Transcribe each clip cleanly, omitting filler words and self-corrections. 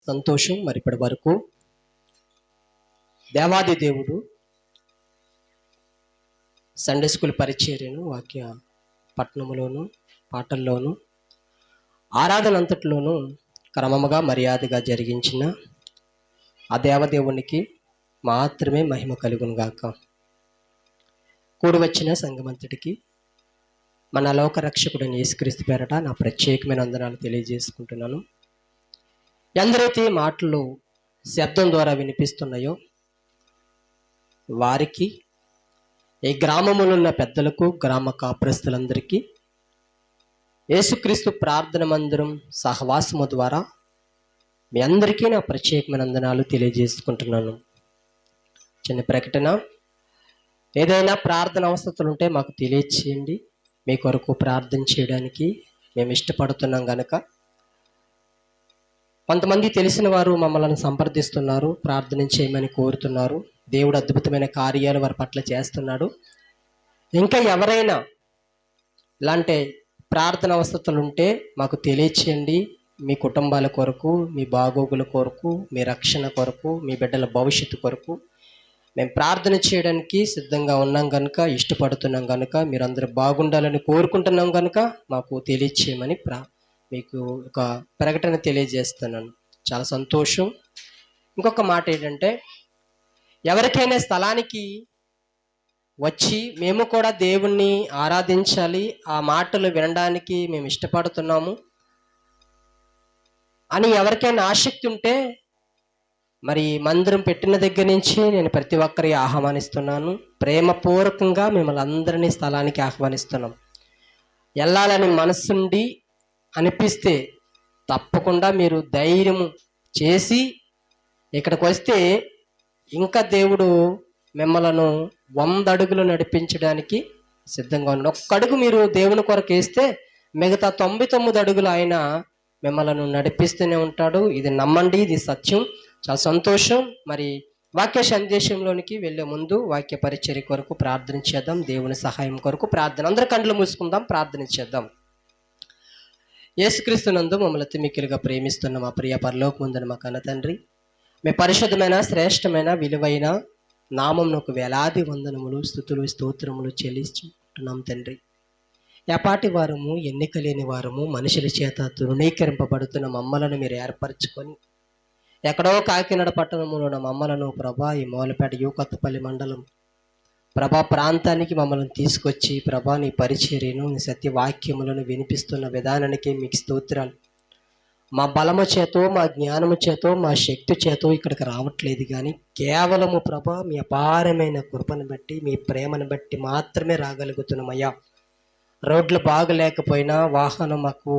సంతోషం. మరి ఇప్పటి వరకు దేవాది దేవుడు సండే స్కూల్ పరిచర్యను వాక్య పట్టణములోను పాటల్లోను ఆరాధన అంతట్లోనూ క్రమముగా మర్యాదగా జరిగించిన ఆ దేవదేవునికి మాత్రమే మహిమ కలుగును గాక. కూడి వచ్చిన సంఘమంతటికి మన లోక రక్షకుడైన యేసుక్రీస్తు పేరట నా ప్రత్యేకమైన వందనాలు తెలియజేసుకుంటున్నాను. ఎందరైతే మాటలు శబ్దం ద్వారా వినిపిస్తున్నాయో వారికి, ఈ గ్రామములో ఉన్న పెద్దలకు, గ్రామ కాపురస్తులందరికీ యేసుక్రీస్తు ప్రార్థన మందిరం సహవాసము ద్వారా మీ అందరికీ నా ప్రత్యేకమైన వందనాలు తెలియజేసుకుంటున్నాను. చిన్న ప్రకటన, ఏదైనా ప్రార్థన అవసరతలు ఉంటే మాకు తెలియచేయండి. మీ కొరకు ప్రార్థన చేయడానికి మేము ఇష్టపడుతున్నాం కనుక. కొంతమంది తెలిసిన వారు మమ్మల్ని సంప్రదిస్తున్నారు, ప్రార్థన చేయమని కోరుతున్నారు. దేవుడు అద్భుతమైన కార్యాలు వారి పట్ల చేస్తున్నాడు. ఇంకా ఎవరైనా ఇలాంటి ప్రార్థన అవసరతలు ఉంటే మాకు తెలియచేయండి. మీ కుటుంబాల కొరకు, మీ బాగోగుల కొరకు, మీ రక్షణ కొరకు, మీ బిడ్డల భవిష్యత్తు కొరకు మేము ప్రార్థన చేయడానికి సిద్ధంగా ఉన్నాం కనుక, ఇష్టపడుతున్నాం కనుక, మీరందరూ బాగుండాలని కోరుకుంటున్నాం కనుక మాకు తెలియచేయమని మీకు ఒక ప్రకటన తెలియజేస్తున్నాను. చాలా సంతోషం. ఇంకొక మాట ఏంటంటే, ఎవరికైనా స్థలానికి వచ్చి మేము కూడా దేవుణ్ణి ఆరాధించాలి, ఆ మాటలు వినడానికి మేము ఇష్టపడుతున్నాము అని ఎవరికైనా ఆసక్తి ఉంటే, మరి మందిరం పెట్టిన దగ్గర నుంచి నేను ప్రతి ఒక్కరికి ఆహ్వానిస్తున్నాను. ప్రేమపూర్వకంగా మిమ్మల్ని అందరినీ స్థలానికి ఆహ్వానిస్తున్నాం. వెళ్ళాలని మనసుండి అనిపిస్తే తప్పకుండా మీరు ధైర్యం చేసి ఇక్కడికి వస్తే ఇంకా దేవుడు మిమ్మలను 100 అడుగులు నడిపించడానికి సిద్ధంగా ఉన్నాడు. ఒక్క అడుగు మీరు దేవుని కొరకు వేస్తే మిగతా 99 అడుగులు ఆయన మిమ్మల్ని నడిపిస్తూనే ఉంటాడు. ఇది నమ్మండి, ఇది సత్యం. చాలా సంతోషం. మరి వాక్య సందేశంలోనికి వెళ్ళే ముందు వాక్య పరిచర్య కొరకు ప్రార్థన చేద్దాం. దేవుని సహాయం కొరకు ప్రార్థన. అందరూ కళ్ళు మూసుకుందాం, ప్రార్థన చేద్దాం. యేసుక్రీస్తునందు మమ్మల్ని అతిమిక్కిలుగా ప్రేమిస్తున్న మా ప్రియ పరలోకమందున మా కన్న తండ్రి, మీ పరిశుద్ధమైన, శ్రేష్టమైన, విలువైన నామమునకు వేలాది వందనములు, స్తుతులు, స్తోత్రములు చెల్లించుకుంటున్నాం తండ్రి. ఎపాటి వారము, ఎన్నిక లేని వారము, మనుషుల చేత తృణీకరింపబడుతున్న మమ్మలను మీరు ఏర్పరచుకొని ఎక్కడో కాకినాడ పట్టణంలో ఉన్న మమ్మలను ప్రభా, ఈ మూలపేట యూకత్పల్లి మండలం ప్రభా ప్రాంతానికి మమ్మల్ని తీసుకొచ్చి ప్రభా నీ పరిచర్యను, నీ సత్యవాక్యములను వినిపిస్తున్న విధానానికి మీకు స్తోత్రాలు. మా బలము చేతో, మా జ్ఞానము చేతో, మా శక్తి చేతో ఇక్కడికి రావట్లేదు, కానీ కేవలము ప్రభా మీ అపారమైన కృపను బట్టి, మీ ప్రేమను బట్టి మాత్రమే రాగలుగుతున్నామయ్యా. రోడ్లు బాగలేకపోయినా, వాహనం మాకు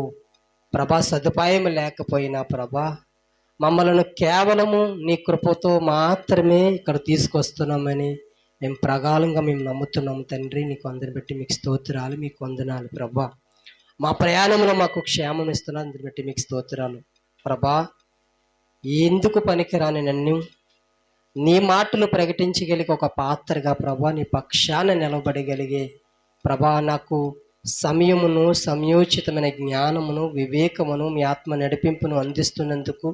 ప్రభా సదుపాయం లేకపోయినా ప్రభా మమ్మలను కేవలము నీ కృపతో మాత్రమే ఇక్కడ తీసుకొస్తున్నామని మేము ప్రగాఢంగా మేము నమ్ముతున్నాము తండ్రి. నీకు అందరిని బట్టి మీకు స్తోత్రాలు, మీకు వందనాలు ప్రభా. మా ప్రయాణంలో మాకు క్షేమం ఇస్తున్నా, అందరిని బట్టి మీకు స్తోత్రాలు ప్రభా. ఎందుకు పనికిరాని నన్ను నీ మాటలు ప్రకటించగలిగే ఒక పాత్రగా ప్రభా, నీ పక్షాన నిలబడగలిగే ప్రభా, నాకు సమయమును, సమయోచితమైన జ్ఞానమును, వివేకమును, మీ ఆత్మ నడిపింపును అందిస్తున్నందుకు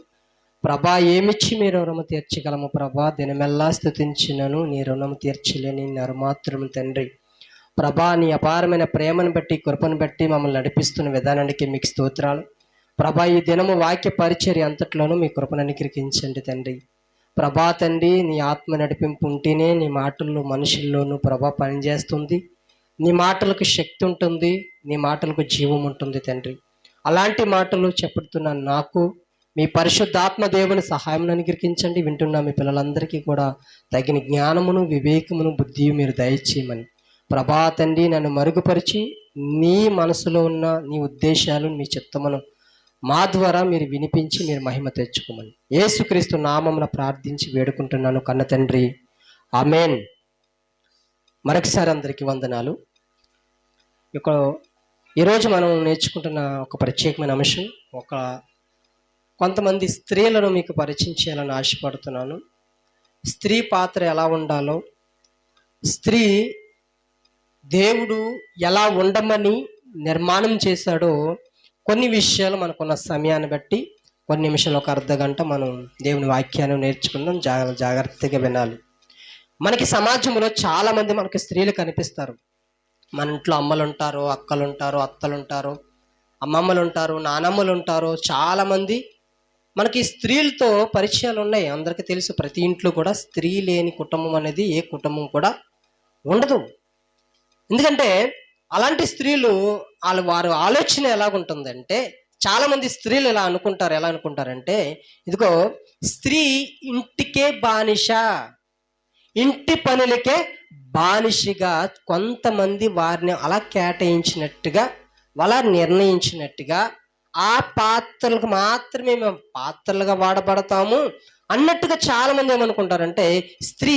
ప్రభా ఏమిచ్చి మీ రుణము తీర్చగలము ప్రభా. దినమెల్లా స్తుతించినను నీ రుణము తీర్చలేని నరుమాత్రము తండ్రి. ప్రభా నీ అపారమైన ప్రేమను బట్టి, కృపను బట్టి మమ్మల్ని నడిపిస్తున్న విధానానికి మీకు స్తోత్రాలు ప్రభా. ఈ దినము వాక్య పరిచర్య అంతట్లోనూ మీ కృపను అనుగ్రహించండి తండ్రి. ప్రభా తండ్రి, నీ ఆత్మ నడిపింపు ఉంటేనే నీ మాటల్లో మనుషుల్లోనూ ప్రభా పనిచేస్తుంది. నీ మాటలకు శక్తి ఉంటుంది, నీ మాటలకు జీవం ఉంటుంది తండ్రి. అలాంటి మాటలు చెప్పుతున్న నాకు మీ పరిశుద్ధాత్మ దేవుని సహాయం అనుగ్రహించండి. వింటున్న మీ పిల్లలందరికీ కూడా తగిన జ్ఞానమును, వివేకమును, బుద్ధియు మీరు దయచేయమని ప్రభా తండ్రి నన్ను మరుగుపరిచి నీ మనసులో ఉన్న నీ ఉద్దేశాలు, మీ చిత్తమును మా ద్వారా మీరు వినిపించి మీరు మహిమ తెచ్చుకోమని యేసుక్రీస్తు నామమున ప్రార్థించి వేడుకుంటున్నాను కన్న తండ్రి, ఆమేన్. మరొకసారి అందరికీ వందనాలు. ఇక్కడ ఈరోజు మనం నేర్చుకుంటున్న ఒక ప్రత్యేకమైన అంశం, కొంతమంది స్త్రీలను మీకు పరిచయం చేయాలని ఆశపడుతున్నాను. స్త్రీ పాత్ర ఎలా ఉండాలో, స్త్రీ దేవుడు ఎలా ఉండమని నిర్మాణం చేశాడో కొన్ని విషయాలు మనకున్న సమయాన్ని బట్టి కొన్ని నిమిషాలు, ఒక అర్ధ గంట మనం దేవుని వాక్యాన్ని నేర్చుకుందాం. జాగ్రత్తగా వినాలి. మనకి సమాజంలో చాలామంది మనకి స్త్రీలు కనిపిస్తారు. మన ఇంట్లో అమ్మలు ఉంటారు, అక్కలు ఉంటారు, అత్తలు ఉంటారు, అమ్మమ్మలు ఉంటారు, నానమ్మలు ఉంటారు. చాలామంది మనకి స్త్రీలతో పరిచయాలు ఉన్నాయి. అందరికీ తెలుసు, ప్రతి ఇంట్లో కూడా స్త్రీ లేని కుటుంబం అనేది ఏ కుటుంబం కూడా ఉండదు. ఎందుకంటే అలాంటి స్త్రీలు వారి ఆలోచన ఎలాగుంటుందంటే, చాలామంది స్త్రీలు ఎలా అనుకుంటారంటే, ఇదిగో స్త్రీ ఇంటికే బానిస, ఇంటి పనులకే బానిసగా కొంతమంది వారిని అలా కేటాయించినట్టుగా, వాళ్ళ నిర్ణయించినట్టుగా, ఆ పాత్రలకు మాత్రమే మేము పాత్రలుగా వాడబడతాము అన్నట్టుగా చాలామంది ఏమనుకుంటారంటే, స్త్రీ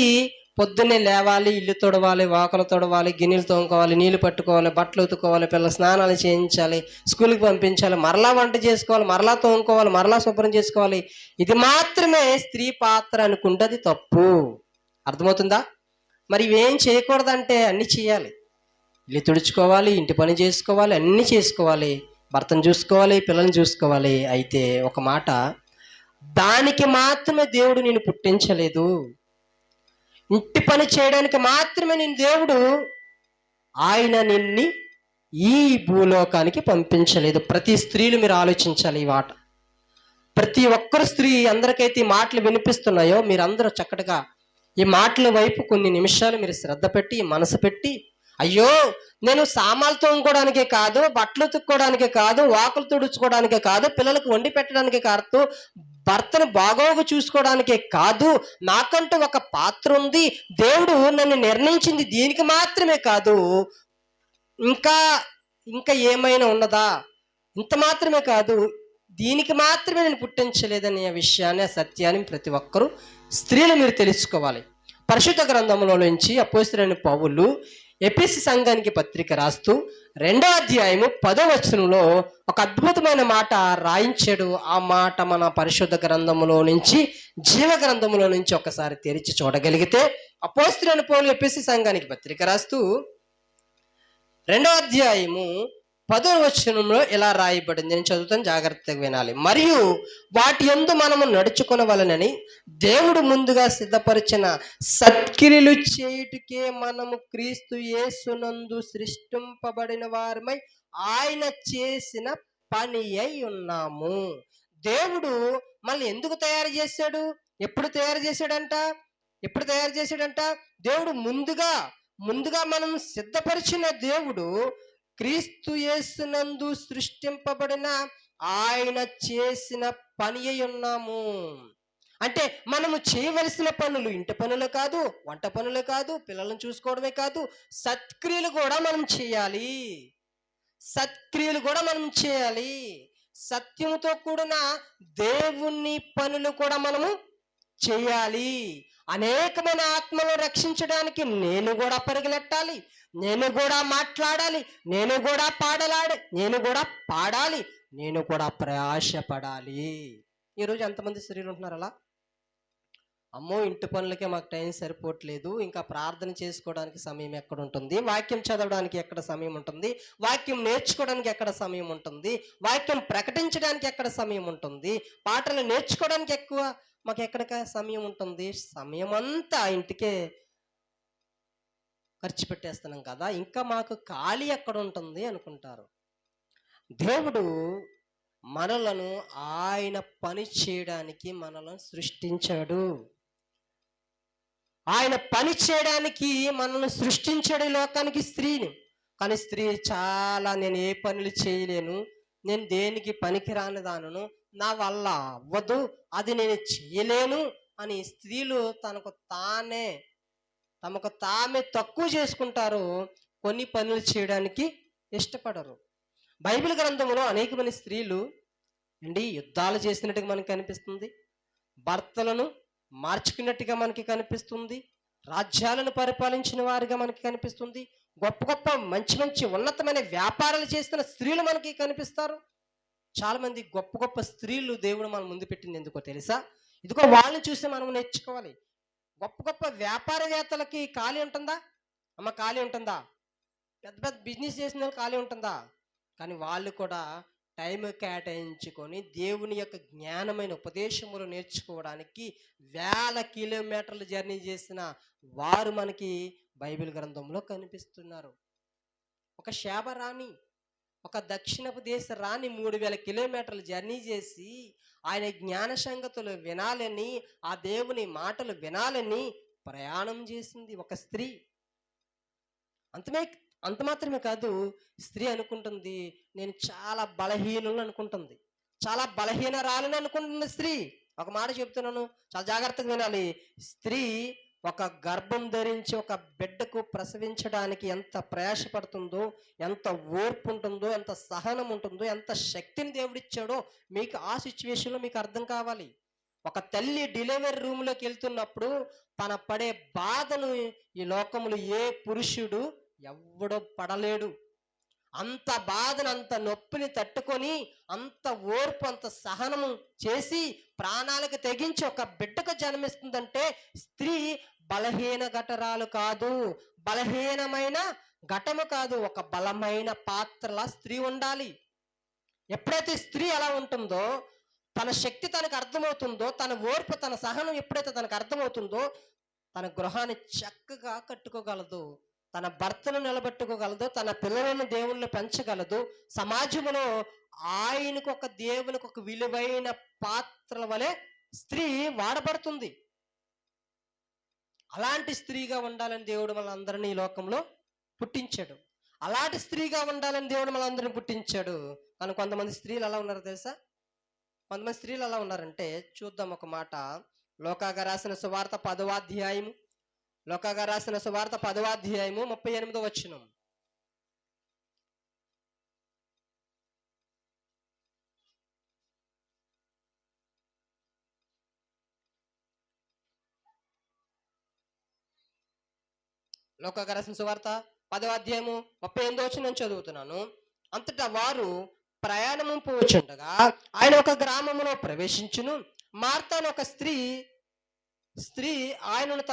పొద్దున్నే లేవాలి, ఇల్లు తొడవాలి, వాకలు తొడవాలి, గిన్నెలు తోముకోవాలి, నీళ్లు పట్టుకోవాలి, బట్టలు ఉతుకోవాలి, పిల్లల స్నానాలు చేయించాలి, స్కూల్కి పంపించాలి, మరలా వంట చేసుకోవాలి, మరలా తోముకోవాలి, మరలా శుభ్రం చేసుకోవాలి, ఇది మాత్రమే స్త్రీ పాత్ర అనుకుంటే అది తప్పు. అర్థమవుతుందా? మరి ఇవేం చేయకూడదంటే అన్నీ చేయాలి. ఇల్లు తుడుచుకోవాలి, ఇంటి పని చేసుకోవాలి, అన్నీ చేసుకోవాలి, భర్తను చూసుకోవాలి, పిల్లల్ని చూసుకోవాలి. అయితే ఒక మాట, దానికి మాత్రమే దేవుడు నేను పుట్టించలేదు. ఇంటి పని చేయడానికి మాత్రమే నేను దేవుడు ఆయన నిన్ని ఈ భూలోకానికి పంపించలేదు. ప్రతి స్త్రీలు మీరు ఆలోచించాలి ఈ మాట. ప్రతి ఒక్కరు స్త్రీ, అందరికైతే ఈ మాటలు వినిపిస్తున్నాయో మీరందరూ చక్కటిగా ఈ మాటల వైపు కొన్ని నిమిషాలు మీరు శ్రద్ధ పెట్టి, మనసు పెట్టి, అయ్యో నేను సామాన్లు తోముకోవడానికే కాదు, బట్టలు ఉతుక్కోవడానికే కాదు, వాకులు తుడుచుకోవడానికే కాదు, పిల్లలకు వండి పెట్టడానికే కాదు, భర్తను బాగోగు చూసుకోవడానికే కాదు, నాకంటూ ఒక పాత్ర ఉంది, దేవుడు నన్ను నిర్ణయించింది దీనికి మాత్రమే కాదు, ఇంకా ఏమైనా ఉన్నదా, ఇంత మాత్రమే కాదు, దీనికి మాత్రమే నేను పుట్టించలేదనే విషయాన్ని, ఆ సత్యాన్ని ప్రతి ఒక్కరూ స్త్రీలు మీరు తెలుసుకోవాలి. పరిశుద్ధ గ్రంథంలో నుంచి అపోస్తలుడైన పౌలు ఎఫెసీ సంఘానికి పత్రిక రాస్తూ 2వ అధ్యాయము 10వ వచనంలో ఒక అద్భుతమైన మాట రాయించాడు. ఆ మాట మన పరిశుద్ధ గ్రంథములో నుంచి, జీవ గ్రంథములో నుంచి ఒకసారి తెరిచి చూడగలిగితే, అపోస్తలుడైన పౌలు ఎఫెసీ సంఘానికి పత్రిక రాస్తూ 2వ అధ్యాయము 10వ వచనంలో ఇలా రాయబడింది. నేను చదువుతాను, జాగ్రత్తగా వినాలి. మరియు వాటి యందు మనము నడుచుకొనవలెనని దేవుడు ముందుగా సిద్ధపరిచిన సత్క్రియలు చేయుటకే మనము క్రీస్తు యేసునందు సృష్టింపబడిన వారమై ఆయన చేసిన పని అయి ఉన్నాము. దేవుడు మనల్ని ఎందుకు తయారు చేశాడు? ఎప్పుడు తయారు చేశాడంట? దేవుడు ముందుగా మనం సిద్ధపరిచిన దేవుడు క్రీస్తు యేసునందు సృష్టింపబడిన ఆయన చేసిన పని అయి ఉన్నాము. అంటే మనము చేయవలసిన పనులు ఇంటి పనులు కాదు, వంట పనులు కాదు, పిల్లలను చూసుకోవడమే కాదు, సత్క్రియలు కూడా మనం చేయాలి. సత్యముతో కూడిన దేవుని పనులు కూడా మనము చేయాలి. అనేకమైన ఆత్మలను రక్షించడానికి నేను కూడా పరిగెలెట్టాలి, నేను కూడా మాట్లాడాలి, నేను కూడా పాడాలి, నేను కూడా ప్రయాసపడాలి. ఈరోజు ఎంతమంది స్త్రీలు ఉంటున్నారు అలా? అమ్మో, ఇంటి పనులకే మాకు టైం సరిపోవట్లేదు, ఇంకా ప్రార్థన చేసుకోవడానికి సమయం ఎక్కడ ఉంటుంది, వాక్యం చదవడానికి ఎక్కడ సమయం ఉంటుంది, వాక్యం నేర్చుకోవడానికి ఎక్కడ సమయం ఉంటుంది, వాక్యం ప్రకటించడానికి ఎక్కడ సమయం ఉంటుంది, పాటలు నేర్చుకోవడానికి మాకు ఎక్కడ సమయం ఉంటుంది, సమయం అంతా ఇంటికే ఖర్చు పెట్టేస్తున్నాం కదా, ఇంకా మాకు ఖాళీ ఎక్కడ ఉంటుంది అనుకుంటారు. దేవుడు మనలను ఆయన పని చేయడానికి మనలను సృష్టించాడు. ఆయన పని చేయడానికి మనల్ని సృష్టించాడు ఈ లోకానికి స్త్రీని. కానీ స్త్రీ చాలా, నేను ఏ పనులు చేయలేను, నేను దేనికి పనికిరాని దానను, నా వల్ల అవ్వదు, అది నేను చేయలేను అని స్త్రీలు తమకు తామే తక్కువ చేసుకుంటారు. కొన్ని పనులు చేయడానికి ఇష్టపడరు. బైబిల్ గ్రంథంలో అనేకమంది స్త్రీలు యుద్ధాలు చేసినట్టుగా మనకు కనిపిస్తుంది, భర్తలను మార్చుకున్నట్టుగా మనకి కనిపిస్తుంది, రాజ్యాలను పరిపాలించిన వారిగా మనకి కనిపిస్తుంది, గొప్ప మంచి ఉన్నతమైన వ్యాపారాలు చేస్తున్న స్త్రీలు మనకి కనిపిస్తారు. చాలామంది గొప్ప స్త్రీలు దేవుడు మన ముందు పెట్టింది ఎందుకో తెలుసా? ఇదిగో వాళ్ళని చూసి మనం నేర్చుకోవాలి. గొప్ప వ్యాపారవేత్తలకి ఖాళీ ఉంటుందా? ఖాళీ ఉంటుందా? పెద్ద బిజినెస్ చేసిన వాళ్ళు ఖాళీ ఉంటుందా? కానీ వాళ్ళు కూడా టైం కేటాయించుకొని దేవుని యొక్క జ్ఞానమైన ఉపదేశములు నేర్చుకోవడానికి వేల కిలోమీటర్లు జర్నీ చేసిన వారు మనకి బైబిల్ గ్రంథంలో కనిపిస్తున్నారు. ఒక శాబ రాణి, ఒక దక్షిణపు దేశ రాణి 3000 కిలోమీటర్లు జర్నీ చేసి ఆయన జ్ఞాన సంగతులు వినాలని, ఆ దేవుని మాటలు వినాలని ప్రయాణం చేసింది ఒక స్త్రీ. అంత మాత్రమే కాదు, స్త్రీ అనుకుంటుంది నేను చాలా బలహీనులను అనుకుంటుంది, చాలా బలహీనరాలని అనుకుంటుంది స్త్రీ. ఒక మాట చెప్తున్నాను, చాలా జాగ్రత్తగా వినాలి. స్త్రీ ఒక గర్భం ధరించి ఒక బిడ్డకు ప్రసవించడానికి ఎంత ప్రయాసపడుతుందో, ఎంత ఓర్పు ఉంటుందో, ఎంత సహనం ఉంటుందో, ఎంత శక్తిని దేవుడిచ్చాడో మీకు ఆ సిచ్యువేషన్లో మీకు అర్థం కావాలి. ఒక తల్లి డెలివరీ రూమ్లోకి వెళ్తున్నప్పుడు తన పడే బాధను ఈ లోకములు ఏ పురుషుడు ఎవడో పడలేడు. అంత బాధను, అంత నొప్పిని తట్టుకొని, అంత ఓర్పు, అంత సహనము చేసి ప్రాణాలకు తెగించి ఒక బిడ్డకు జన్మిస్తుందంటే స్త్రీ బలహీన ఘటరాలు కాదు, బలహీనమైన ఘటము కాదు, ఒక బలమైన పాత్రలా స్త్రీ ఉండాలి. ఎప్పుడైతే స్త్రీ అలా ఉంటుందో, తన శక్తి తనకు అర్థమవుతుందో, తన ఓర్పు, తన సహనం ఎప్పుడైతే తనకు అర్థమవుతుందో, తన గృహాన్ని చక్కగా కట్టుకోగలదు, తన భర్తను నిలబెట్టుకోగలదు, తన పిల్లలను దేవుళ్ళు పెంచగలదు, సమాజంలో ఆయనకు ఒక దేవునికి ఒక విలువైన పాత్రల వలె స్త్రీ వాడబడుతుంది. అలాంటి స్త్రీగా ఉండాలని దేవుడు మనందరినీ ఈ లోకంలో పుట్టించాడు. అలాంటి స్త్రీగా ఉండాలని దేవుడు మనందరినీ పుట్టించాడు. కానీ కొంతమంది స్త్రీలు ఎలా ఉన్నారు తెలుసా? కొంతమంది స్త్రీలు ఎలా ఉన్నారంటే, చూద్దాం ఒక మాట. లోకాగా రాసిన సువార్త 10వ అధ్యాయము, లోకాగా రాసిన సువార్త 10వ అధ్యాయము 38వ వచనం. లోకాగా రాసిన సువార్త 10వ అధ్యాయము 38వ వచనం చదువుతున్నాను. అంతటా వారు ప్రయాణము పోచుండగా ఆయన ఒక గ్రామములో ప్రవేశించును. మార్తా అనే ఒక స్త్రీ ఆయనను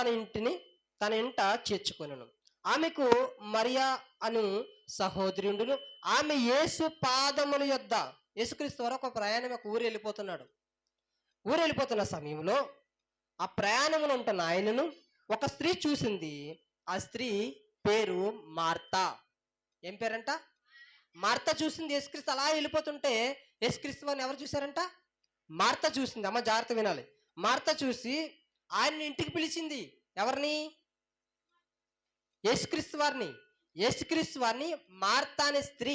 తన ఇంట చేర్చుకొనును. ఆమెకు మరియా అను సహోదరి ఉండును. ఆమె యేసు పాదముల యొద్ద, యేసుక్రీస్తు వారు ఒక ప్రయాణం ఒక ఊరు వెళ్ళిపోతున్నాడు. ఊరు వెళ్ళిపోతున్న సమయంలో ఆ ప్రయాణంలో ఉంటున్న ఆయనను ఒక స్త్రీ చూసింది. ఆ స్త్రీ పేరు మార్తా. ఏం పేరంట? మార్తా చూసింది. యేసుక్రీస్తు అలా వెళ్ళిపోతుంటే యేసుక్రీస్తు వారిని ఎవరు చూశారంట? మార్తా చూసింది. అమ్మ జాగ్రత్త వినాలి. మార్తా చూసి ఆయన్ని ఇంటికి పిలిచింది. ఎవరిని? యేసుక్రీస్తు వారిని మార్తా అనే స్త్రీ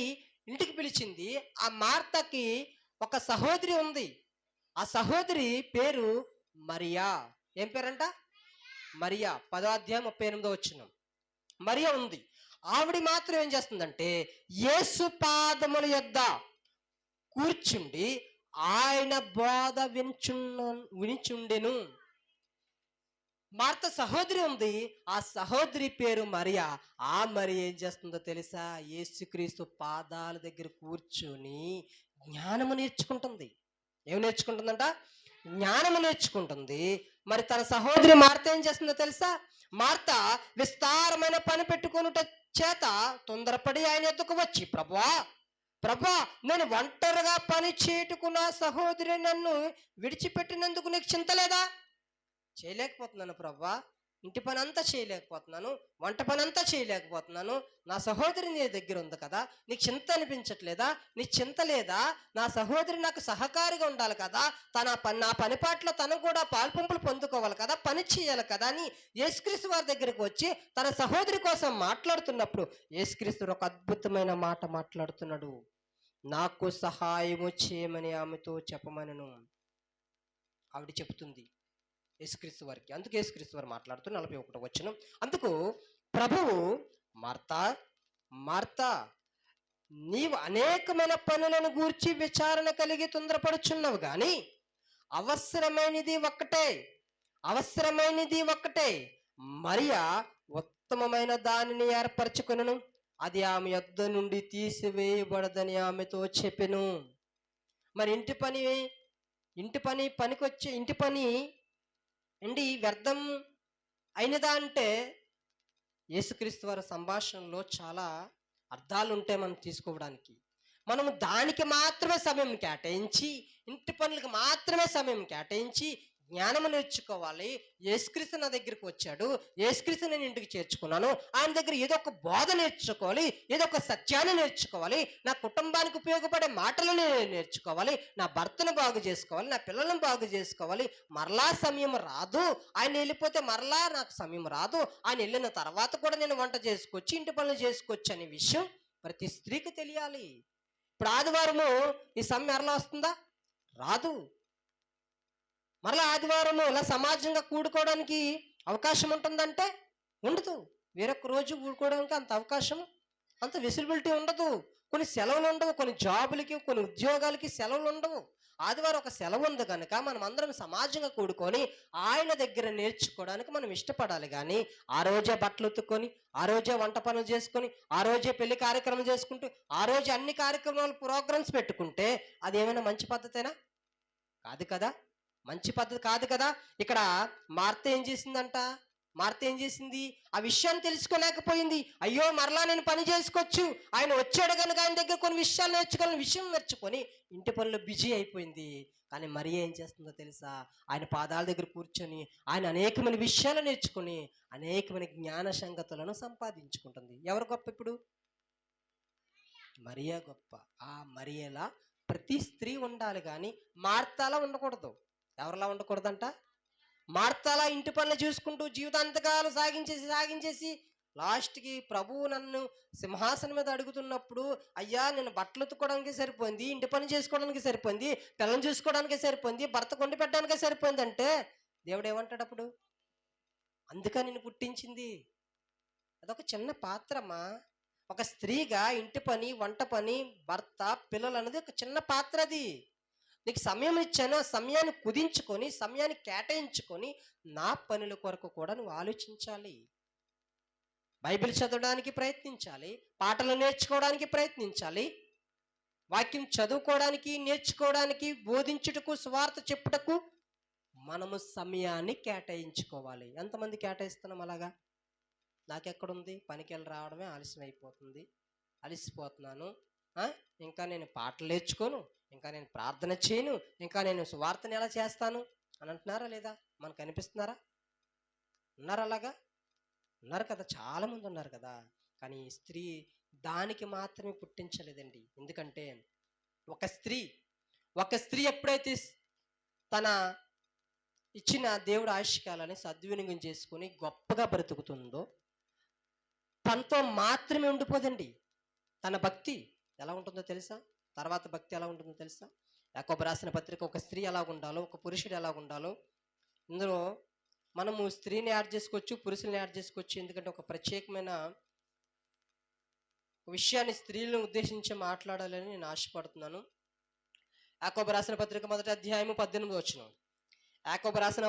ఇంటికి పిలిచింది. ఆ మార్తాకి ఒక సహోదరి ఉంది. ఆ సహోదరి పేరు మరియా. ఏం పేరంట? మరియా. 10వ అధ్యాయం 38వ వచనం. మరియా ఉంది. ఆవిడ మాత్రం ఏం చేస్తుందంటే యేసు పాదముల యొద్ద కూర్చుండి ఆయన బోధ వినిచుండెను. మార్త సహోదరి ఉంది. ఆ సహోదరి పేరు మరియా. ఆ మరి ఏం చేస్తుందో తెలుసా? యేసుక్రీస్తు పాదాల దగ్గర కూర్చొని జ్ఞానము నేర్చుకుంటుంది. ఏమి నేర్చుకుంటుందంట? జ్ఞానము నేర్చుకుంటుంది. మరి తన సహోదరి మార్త ఏం చేస్తుందో తెలుసా? మార్త విస్తారమైన పని పెట్టుకొనుట చేత తొందరపడి ఆయన ఎద్దుకు వచ్చి, ప్రభువా నేను ఒంటరిగా పని చేటుకు నా సహోదరి నన్ను విడిచిపెట్టినందుకు నీకు చింత లేదా? చేయలేకపోతున్నాను ప్రభువా, ఇంటి పని అంతా చేయలేకపోతున్నాను, వంట పని అంతా చేయలేకపోతున్నాను, నా సహోదరి నీ దగ్గర ఉంది కదా, నీకు చింత అనిపించట్లేదా? నీ చింత లేదా? నా సహోదరి నాకు సహకారిగా ఉండాలి కదా, నా పని పాటలో తను కూడా పాల్పంపులు పొందుకోవాలి కదా, పని చేయాలి కదా అని యేసుక్రీస్తు వారి దగ్గరికి వచ్చి తన సహోదరి కోసం మాట్లాడుతున్నప్పుడు యేసుక్రీస్తు ఒక అద్భుతమైన మాట మాట్లాడుతున్నాడు. నాకు సహాయము చేయమని ఆమెతో చెప్పమనను. ఆవిడ చెప్తుంది యేసుక్రీస్తు వారికి. అందుకు యేసుక్రీస్తు వారు మాట్లాడుతూ 41వ వచనం, అందుకు ప్రభువు మార్తా నీవు అనేకమైన పనులను గూర్చి విచారణ కలిగి తొందరపడుచున్నావు, గాని అవసరమైనది ఒక్కటే. మరియా ఉత్తమమైన దానిని ఏర్పరచుకొనును, అది ఆమె యొద్ద నుండి తీసివేయబడదని ఆమెతో చెప్పెను. మరి ఇంటి పని పనికొచ్చే ఇంటి పని అండి వ్యర్థం అయినదా అంటే యేసుక్రీస్తు వారి సంభాషణలో చాలా అర్థాలు ఉంటాయి మనం తీసుకోవడానికి. మనము దానికి మాత్రమే సమయం కేటాయించి, ఇంటి పనులకు మాత్రమే సమయం కేటాయించి జ్ఞానము నేర్చుకోవాలి. యేసుక్రీస్తు నా దగ్గరికి వచ్చాడు, యేసుక్రీస్తు నేను ఇంటికి చేర్చుకున్నాను, ఆయన దగ్గర ఏదో ఒక బోధ నేర్చుకోవాలి, ఏదో ఒక సత్యాన్ని నేర్చుకోవాలి, నా కుటుంబానికి ఉపయోగపడే మాటలను నేర్చుకోవాలి, నా భర్తను బాగు చేసుకోవాలి, నా పిల్లలను బాగు చేసుకోవాలి. మరలా సమయం రాదు, ఆయన వెళ్ళిపోతే మరలా నాకు సమయం రాదు, ఆయన వెళ్ళిన తర్వాత కూడా నేను వంట చేసుకొచ్చి ఇంటి పనులు చేసుకోవచ్చు అనే విషయం ప్రతి స్త్రీకి తెలియాలి. ఇప్పుడు ఆదివారము ఈ సమయం మరలా వస్తుందా? రాదు. మరలా ఆదివారము ఇలా సమాజంగా కూడుకోవడానికి అవకాశం ఉంటుందంటే ఉండదు. వేరొక రోజు కూడుకోవడానికి అంత అవకాశం, అంత విజిబిలిటీ ఉండదు. కొన్ని సెలవులు ఉండవు, కొన్ని జాబులకి, కొన్ని ఉద్యోగాలకి సెలవులు ఉండవు. ఆదివారం ఒక సెలవు ఉంది కనుక మనం అందరం సమాజంగా కూడుకొని ఆయన దగ్గర నేర్చుకోవడానికి మనం ఇష్టపడాలి. కానీ ఆ రోజే బట్టలు ఉతుక్కొని, ఆ రోజే వంట పనులు చేసుకొని, ఆ రోజే పెళ్లి కార్యక్రమం చేసుకుంటూ, ఆ రోజు అన్ని కార్యక్రమాలు ప్రోగ్రామ్స్ పెట్టుకుంటే అది ఏమైనా మంచి పద్ధతేనా? కాదు కదా, మంచి పద్ధతి కాదు కదా. ఇక్కడ మార్త ఏం చేసిందంట? మార్త ఏం చేసింది? ఆ విషయాన్ని తెలుసుకోలేకపోయింది. అయ్యో మరలా నేను పని చేసుకోవచ్చు, ఆయన వచ్చాడు కనుక ఆయన దగ్గర కొన్ని విషయాలు నేర్చుకోవాలని విషయం నేర్చుకొని ఇంటి పనులు బిజీ అయిపోయింది. కానీ మరి ఏం చేస్తుందో తెలుసా? ఆయన పాదాల దగ్గర కూర్చొని ఆయన అనేకమైన విషయాలు నేర్చుకొని అనేకమైన జ్ఞాన సంగతులను సంపాదించుకుంటుంది. ఎవరు గొప్ప ఇప్పుడు? మరియా గొప్ప. ఆ మరియలా ప్రతి స్త్రీ ఉండాలి, కానీ మార్తాలా ఉండకూడదు. ఎవరిలా ఉండకూడదంట? మార్తాలా ఇంటి పనులు చూసుకుంటూ జీవితాంతకాలం సాగించేసి లాస్ట్కి ప్రభువు నన్ను సింహాసనం మీద అడుగుతున్నప్పుడు, అయ్యా నేను బట్టలు ఉతుక్కోవడానికి సరిపోయింది, ఇంటి పని చేసుకోవడానికి సరిపోయింది, పిల్లలు చూసుకోవడానికి సరిపోయింది, భర్త కొండి పెట్టడానికి సరిపోయింది అంటే దేవుడు ఏమంటాడు అప్పుడు? అందుకని నిన్ను పుట్టించింది. అదొక చిన్న పాత్రమా. ఒక స్త్రీగా ఇంటి పని, వంట పని, భర్త, పిల్లలు అనేది ఒక చిన్న పాత్ర. అది నీకు సమయం ఇచ్చాను, ఆ సమయాన్ని కుదించుకొని, సమయాన్ని కేటాయించుకొని నా పనుల కొరకు కూడా నువ్వు ఆలోచించాలి. బైబిల్ చదవడానికి ప్రయత్నించాలి, పాటలు నేర్చుకోవడానికి ప్రయత్నించాలి, వాక్యం చదువుకోవడానికి, నేర్చుకోవడానికి, బోధించుటకు, సువార్త చెప్పుటకు మనము సమయాన్ని కేటాయించుకోవాలి. ఎంతమంది కేటాయిస్తున్నాం అలాగా? నాకెక్కడుంది? పనికి వెళ్ళి రావడమే ఆలస్యం అయిపోతుంది, అలసిపోతున్నాను, ఇంకా నేను పాటలు నేర్చుకోను, ఇంకా నేను ప్రార్థన చేయను, ఇంకా నేను సువార్తను ఎలా చేస్తాను అని అంటున్నారా లేదా? మనకు అనిపిస్తున్నారా? ఉన్నారు అలాగా? ఉన్నారు కదా, చాలామంది ఉన్నారు కదా. కానీ స్త్రీ దానికి మాత్రమే పుట్టించలేదండి. ఎందుకంటే ఒక స్త్రీ ఎప్పుడైతే తన ఇచ్చిన దేవుడు ఆశీకాలని సద్వినియోగం చేసుకుని గొప్పగా బ్రతుకుతుందో తనతో మాత్రమే ఉండిపోదండి. తన భక్తి ఎలా ఉంటుందో తెలుసా? తర్వాత భక్తి ఎలా ఉంటుందో తెలుసా? యాకోబు రాసిన పత్రిక ఒక స్త్రీ ఎలా ఉండాలో, ఒక పురుషుడు ఎలా ఉండాలో, ఇందులో మనము స్త్రీని యాడ్ చేసుకోవచ్చు, పురుషుల్ని యాడ్ చేసుకోవచ్చు. ఎందుకంటే ఒక ప్రత్యేకమైన విషయాన్ని స్త్రీలను ఉద్దేశించి మాట్లాడాలని నేను ఆశపడుతున్నాను. యాకోబు రాసిన పత్రిక 1వ అధ్యాయము 18వ వచనం. యాకోబు రాసిన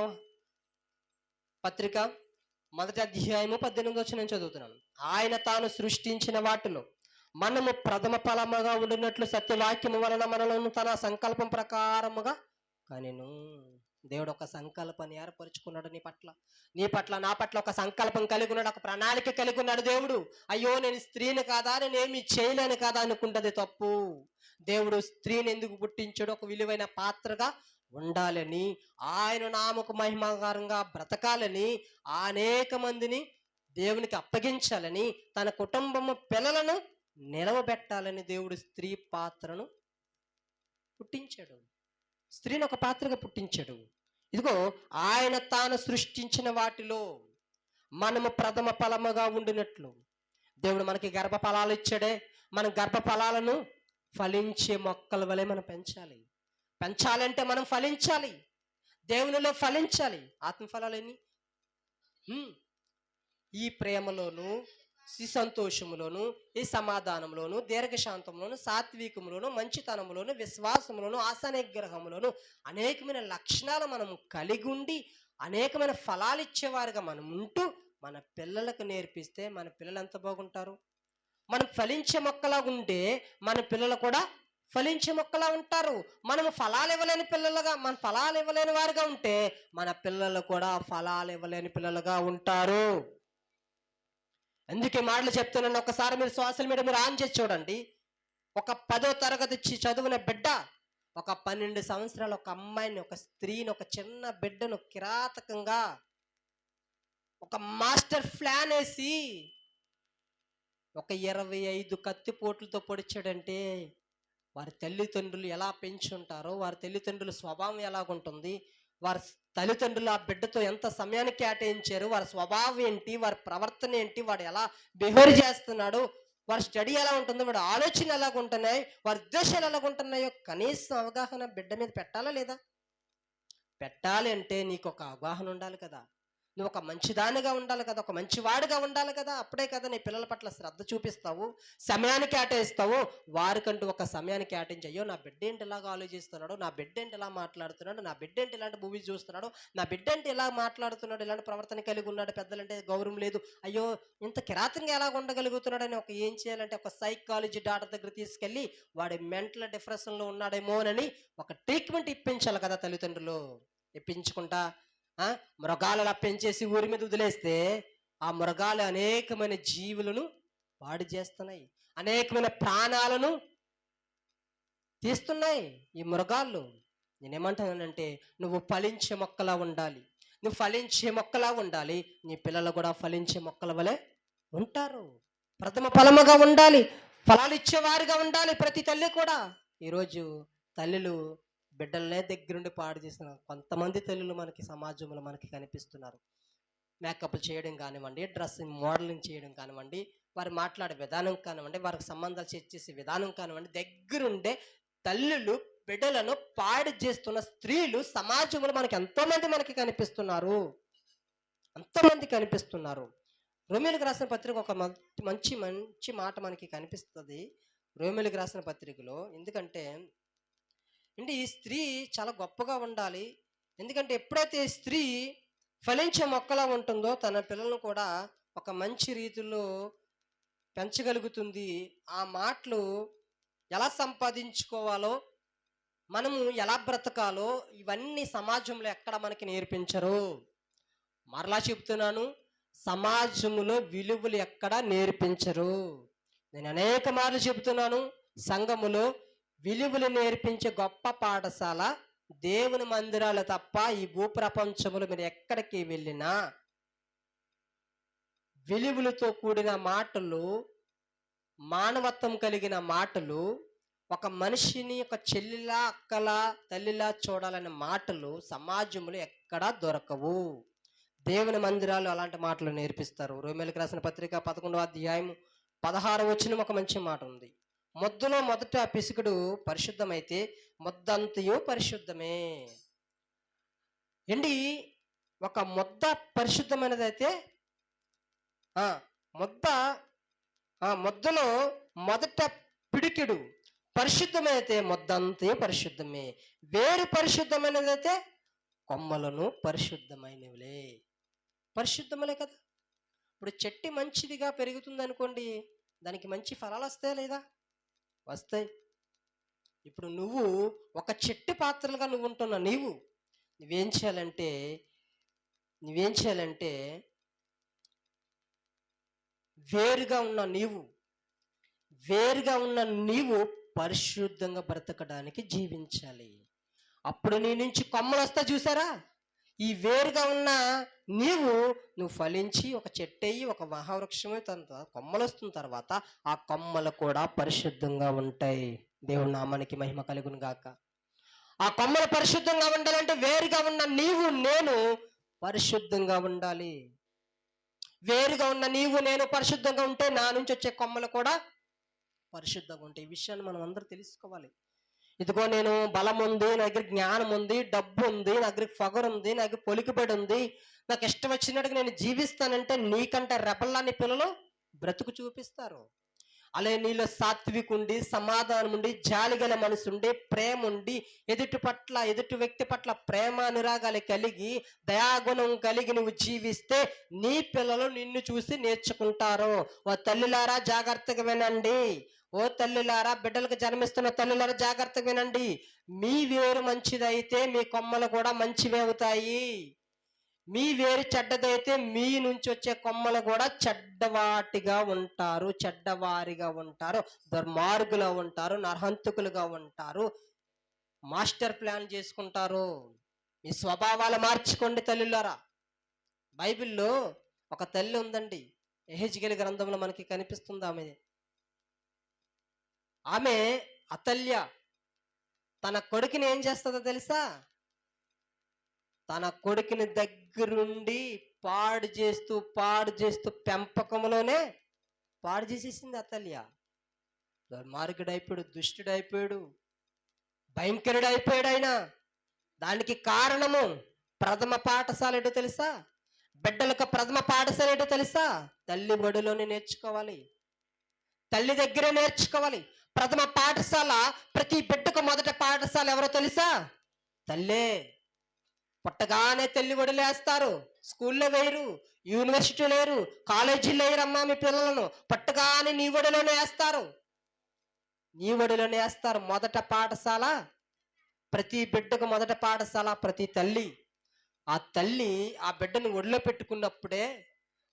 పత్రిక 1వ అధ్యాయము 18వ వచనం చదువుతున్నాను. ఆయన తాను సృష్టించిన వాటిలో మనము ప్రథమ ఫలముగా ఉండినట్లు సత్యవాక్యము వలన మనలను తన సంకల్పం ప్రకారముగా కనెను. దేవుడు ఒక సంకల్పాన్ని ఏర్పరచుకున్నాడు నీ పట్ల, నా పట్ల ఒక సంకల్పం కలిగి ఉన్నాడు, ఒక ప్రణాళిక కలిగి ఉన్నాడు దేవుడు. అయ్యో నేను స్త్రీని కాదా, నేనేమి చేయలేను కాదా అనుకుంటుంది తప్పు. దేవుడు స్త్రీని ఎందుకు పుట్టించాడు? ఒక విలువైన పాత్రగా ఉండాలని, ఆయన నామకు మహిమకరంగా బ్రతకాలని, అనేక మందిని దేవునికి అప్పగించాలని, తన కుటుంబము పిల్లలను నిలవబెట్టాలని దేవుడు స్త్రీ పాత్రను పుట్టించాడు. స్త్రీని ఒక పాత్రగా పుట్టించాడు. ఇదిగో ఆయన తాను సృష్టించిన వాటిలో మనము ప్రథమ ఫలముగా ఉండినట్లు. దేవుడు మనకి గర్భఫలాలు ఇచ్చాడే, మన గర్భఫలాలను ఫలించే మొక్కల వలె మనం పెంచాలంటే మనం ఫలించాలి, దేవునిలో ఫలించాలి. ఆత్మఫలాలు ఎన్ని? ఈ ప్రేమలోను, ఈ సంతోషములోను, ఈ సమాధానంలోను, దీర్ఘశాంతంలోను, సాత్వికములోను, మంచితనములోను, విశ్వాసములోను, ఆశానిగ్రహములోను అనేకమైన లక్షణాలు మనం కలిగి ఉండి అనేకమైన ఫలాలు ఇచ్చేవారుగా మనం ఉంటూ మన పిల్లలకు నేర్పిస్తే మన పిల్లలు ఎంత బాగుంటారు. మనం ఫలించే మొక్కలా ఉంటే మన పిల్లలు కూడా ఫలించే మొక్కలా ఉంటారు. మనము ఫలాలు ఇవ్వలేని మన ఫలాలు ఇవ్వలేని వారుగా ఉంటే మన పిల్లలు కూడా ఫలాలు ఇవ్వలేని పిల్లలుగా ఉంటారు. అందుకే మాటలు చెప్తున్నాను. ఒకసారి మీరు సోషల్ మీడియా మీరు ఆన్ చేసి చూడండి. ఒక 10వ తరగతి చదివిన బిడ్డ, ఒక 12 సంవత్సరాల ఒక అమ్మాయిని, ఒక స్త్రీని, ఒక చిన్న బిడ్డను కిరాతకంగా ఒక మాస్టర్ ప్లాన్ వేసి ఒక 25 కత్తిపోట్లతో పొడిచాడంటే వారి తల్లిదండ్రులు ఎలా పెంచుంటారో, వారి తల్లిదండ్రుల స్వభావం ఎలాగుంటుంది, వారి తల్లిదండ్రులు ఆ బిడ్డతో ఎంత సమయాన్ని కేటాయించారు, వారి స్వభావం ఏంటి, వారి ప్రవర్తన ఏంటి, వాడు ఎలా బిహేవ్ చేస్తున్నాడు, వారి స్టడీ ఎలా ఉంటుందో, వాడి ఆలోచన ఎలాగుంటున్నాయి, వారి ఉద్దేశాలు ఎలాగుంటున్నాయో కనీసం అవగాహన బిడ్డ మీద పెట్టాలా లేదా? పెట్టాలి అంటే నీకు ఒక అవగాహన ఉండాలి కదా, నువ్వు ఒక మంచిదానిగా ఉండాలి కదా, ఒక మంచివాడిగా ఉండాలి కదా. అప్పుడే కదా నీ పిల్లల పట్ల శ్రద్ధ చూపిస్తావు, సమయాన్ని కేటాయిస్తావు. వారికంటూ ఒక సమయాన్ని కేటాయించి, అయ్యో నా బిడ్డ ఏంటి ఇలాగ ఆలోచిస్తున్నాడు, నా బిడ్డ ఏంటి ఇలా మాట్లాడుతున్నాడు, నా బిడ్డ ఏంటి ఇలాంటి మూవీ చూస్తున్నాడు, నా బిడ్డ ఏంటి ఇలా మాట్లాడుతున్నాడు, ఇలాంటి ప్రవర్తన కలిగి ఉన్నాడు, పెద్దలంటే గౌరవం లేదు, అయ్యో ఇంత కిరాతంగా ఎలా ఉండగలుగుతున్నాడు అని ఏం చేయాలంటే ఒక సైకాలజీ డాక్టర్ దగ్గర తీసుకెళ్ళి వాడి మెంటల్ డిప్రెషన్లో ఉన్నాడేమోనని ఒక ట్రీట్మెంట్ ఇప్పించాలి కదా తల్లిదండ్రులు. ఇప్పించుకుంటా మృగాలు పెంచేసి ఊరి మీద వదిలేస్తే ఆ మృగాలు అనేకమైన జీవులను పాడు చేస్తున్నాయి, అనేకమైన ప్రాణాలను తీస్తున్నాయి ఈ మృగాలు. నేనేమంటానంటే నువ్వు ఫలించే మొక్కలా ఉండాలి, నువ్వు ఫలించే మొక్కలా ఉండాలి, నీ పిల్లలు కూడా ఫలించే మొక్కల వలె ఉంటారు. ప్రథమ ఫలముగా ఉండాలి, ఫలాలు ఇచ్చేవారుగా ఉండాలి ప్రతి తల్లి కూడా. ఈరోజు తల్లులు బిడ్డలనే దగ్గరుండి పాడు చేస్తున్నారు. కొంతమంది తల్లులు మనకి సమాజంలో మనకి కనిపిస్తున్నారు. మేకప్లు చేయడం కానివ్వండి, డ్రెస్సింగ్ మోడలింగ్ చేయడం కానివ్వండి, వారు మాట్లాడే విధానం కానివ్వండి, వారికి సంబంధాలు సెట్ చేసే విధానం కానివ్వండి, దగ్గరుండే తల్లులు బిడ్డలను పాడు చేస్తున్న స్త్రీలు సమాజంలో మనకి ఎంతోమంది మనకి కనిపిస్తున్నారు, ఎంతోమంది కనిపిస్తున్నారు. రోమిలకు రాసిన పత్రిక ఒక మంచి మంచి మాట మనకి కనిపిస్తుంది రోమిలకు రాసిన పత్రికలో. ఎందుకంటే ఈ స్త్రీ చాలా గొప్పగా ఉండాలి. ఎందుకంటే ఎప్పుడైతే స్త్రీ ఫలించే మొక్కలా ఉంటుందో తన పిల్లలను కూడా ఒక మంచి రీతిలో పెంచగలుగుతుంది. ఆ మాటలు ఎలా సంపాదించుకోవాలో, మనము ఎలా బ్రతకాలో ఇవన్నీ సమాజంలో ఎక్కడ మనకి నేర్పించరు. మరలా చెప్తున్నాను, సమాజంలో విలువలు ఎక్కడ నేర్పించరు. నేను అనేక మార్లు చెబుతున్నాను, సంఘములో విలువలు నేర్పించే గొప్ప పాఠశాల దేవుని మందిరాలు తప్ప ఈ భూప్రపంచంలో మీరు ఎక్కడికి వెళ్ళినా విలువలతో కూడిన మాటలు, మానవత్వం కలిగిన మాటలు, ఒక మనిషిని ఒక చెల్లిలా అక్కలా తల్లిలా చూడాలనే మాటలు సమాజంలో ఎక్కడా దొరకవు. దేవుని మందిరాలు అలాంటి మాటలు నేర్పిస్తారు. రోమేలకు రాసిన పత్రిక 11వ అధ్యాయం 16వ వచనం ఒక మంచి మాట ఉంది. మొద్దులో మొదట పిసుకుడు పరిశుద్ధమైతే మొద్దంతయు పరిశుద్ధమే. ఒక మొద్ద పరిశుద్ధమైనదైతే మొద్దలో మొదట పిడికిడు పరిశుద్ధమైతే మొద్దంతయు పరిశుద్ధమే. వేరు పరిశుద్ధమైనదైతే కొమ్మలను పరిశుద్ధమైనవిలే. పరిశుద్ధములే కదా. ఇప్పుడు చెట్టు మంచిదిగా పెరుగుతుంది అనుకోండి, దానికి మంచి ఫలాలు వస్తాయా లేదా? వస్తాయి. ఇప్పుడు నువ్వు ఒక చెట్టు పాత్రలుగా నువ్వు ఉంటున్నా, నువ్వేం చేయాలంటే వేరుగా ఉన్న నీవు పరిశుద్ధంగా బ్రతకడానికి జీవించాలి. అప్పుడు నీ నుంచి కొమ్మలు వస్తా చూసారా, ఈ వేరుగా ఉన్న నువ్వు ఫలించి ఒక చెట్టయి ఒక మహావృక్షమే కొమ్మలు వస్తున్న తర్వాత ఆ కొమ్మలు కూడా పరిశుద్ధంగా ఉంటాయి. దేవుని నామానికి మహిమ కలుగును గాక. ఆ కొమ్మలు పరిశుద్ధంగా ఉండాలంటే వేరుగా ఉన్న నేను పరిశుద్ధంగా ఉండాలి. వేరుగా ఉన్న నేను పరిశుద్ధంగా ఉంటే నా నుంచి వచ్చే కొమ్మలు కూడా పరిశుద్ధంగా ఉంటాయి. ఈ విషయాన్ని మనం అందరూ తెలుసుకోవాలి. ఇదిగో నేను బలం ఉంది, నా దగ్గర జ్ఞానం ఉంది, డబ్బు ఉంది, నా దగ్గర ఫగర్ ఉంది, నా దగ్గర పొలికిబడి ఉంది, నాకు ఇష్టం వచ్చినట్టుగా నేను జీవిస్తానంటే నీకంటే రెబల్లాని పిల్లలు బ్రతుకు చూపిస్తారు. అలాగే నీలో సాత్వికుండి, సమాధానం ఉండి, జాలిగల మనసు ఉండి, ప్రేమ ఉండి, ఎదుటి వ్యక్తి పట్ల ప్రేమ అనురాగాలు కలిగి దయాగుణం కలిగి నువ్వు జీవిస్తే నీ పిల్లలు నిన్ను చూసి నేర్చుకుంటారు. ఓ తల్లిలారా జాగ్రత్తగా వినండి, ఓ తల్లులారా, బిడ్డలకు జన్మిస్తున్న తల్లులారా జాగ్రత్తగా వినండి. మీ వేరు మంచిదైతే మీ కొమ్మలు కూడా మంచివే అవుతాయి. మీ వేరు చెడ్డదైతే మీ నుంచి వచ్చే కొమ్మలు కూడా చెడ్డవాటిగా ఉంటారు, చెడ్డవారిగా ఉంటారు, దుర్మార్గులు ఉంటారు, నరహంతకులుగా ఉంటారు, మాస్టర్ ప్లాన్ చేసుకుంటారు. మీ స్వభావాలు మార్చుకోండి తల్లులారా. బైబిల్లో ఒక తల్లి ఉందండి, యెహెజ్కేలు గ్రంథంలో మనకి కనిపిస్తుంది. ఆమె అతల్య తన కొడుకుని ఏం చేస్తుందో తెలుసా? తన కొడుకుని దగ్గరుండి పాడు చేస్తూ పెంపకంలోనే పాడు చేసేసింది అతల్య. దుర్మార్గుడైపోయాడు, దుష్టుడైపోయాడు, భయంకరుడైపోయాడు ఆయన. దానికి కారణము ప్రథమ పాఠశాల ఏంటో తెలుసా? బిడ్డలకు ప్రథమ పాఠశాల ఏంటో తెలుసా? తల్లి బడిలోనే నేర్చుకోవాలి, తల్లి దగ్గరే నేర్చుకోవాలి. ప్రథమ పాఠశాల, ప్రతి బిడ్డకు మొదటి పాఠశాల ఎవరో తెలుసా? తల్లే. పుట్టగానే తల్లి వడిలేస్తారు, స్కూల్లో వేయరు, యూనివర్సిటీ లేరు, కాలేజీలో వేయరమ్మా మీ పిల్లలను. పుట్టగానే నీ ఒడిలోనే వేస్తారు, నీ ఒడిలోనే వేస్తారు. మొదట పాఠశాల, ప్రతి బిడ్డకు మొదట పాఠశాల ప్రతి తల్లి. ఆ తల్లి ఆ బిడ్డను ఒడిలో పెట్టుకున్నప్పుడే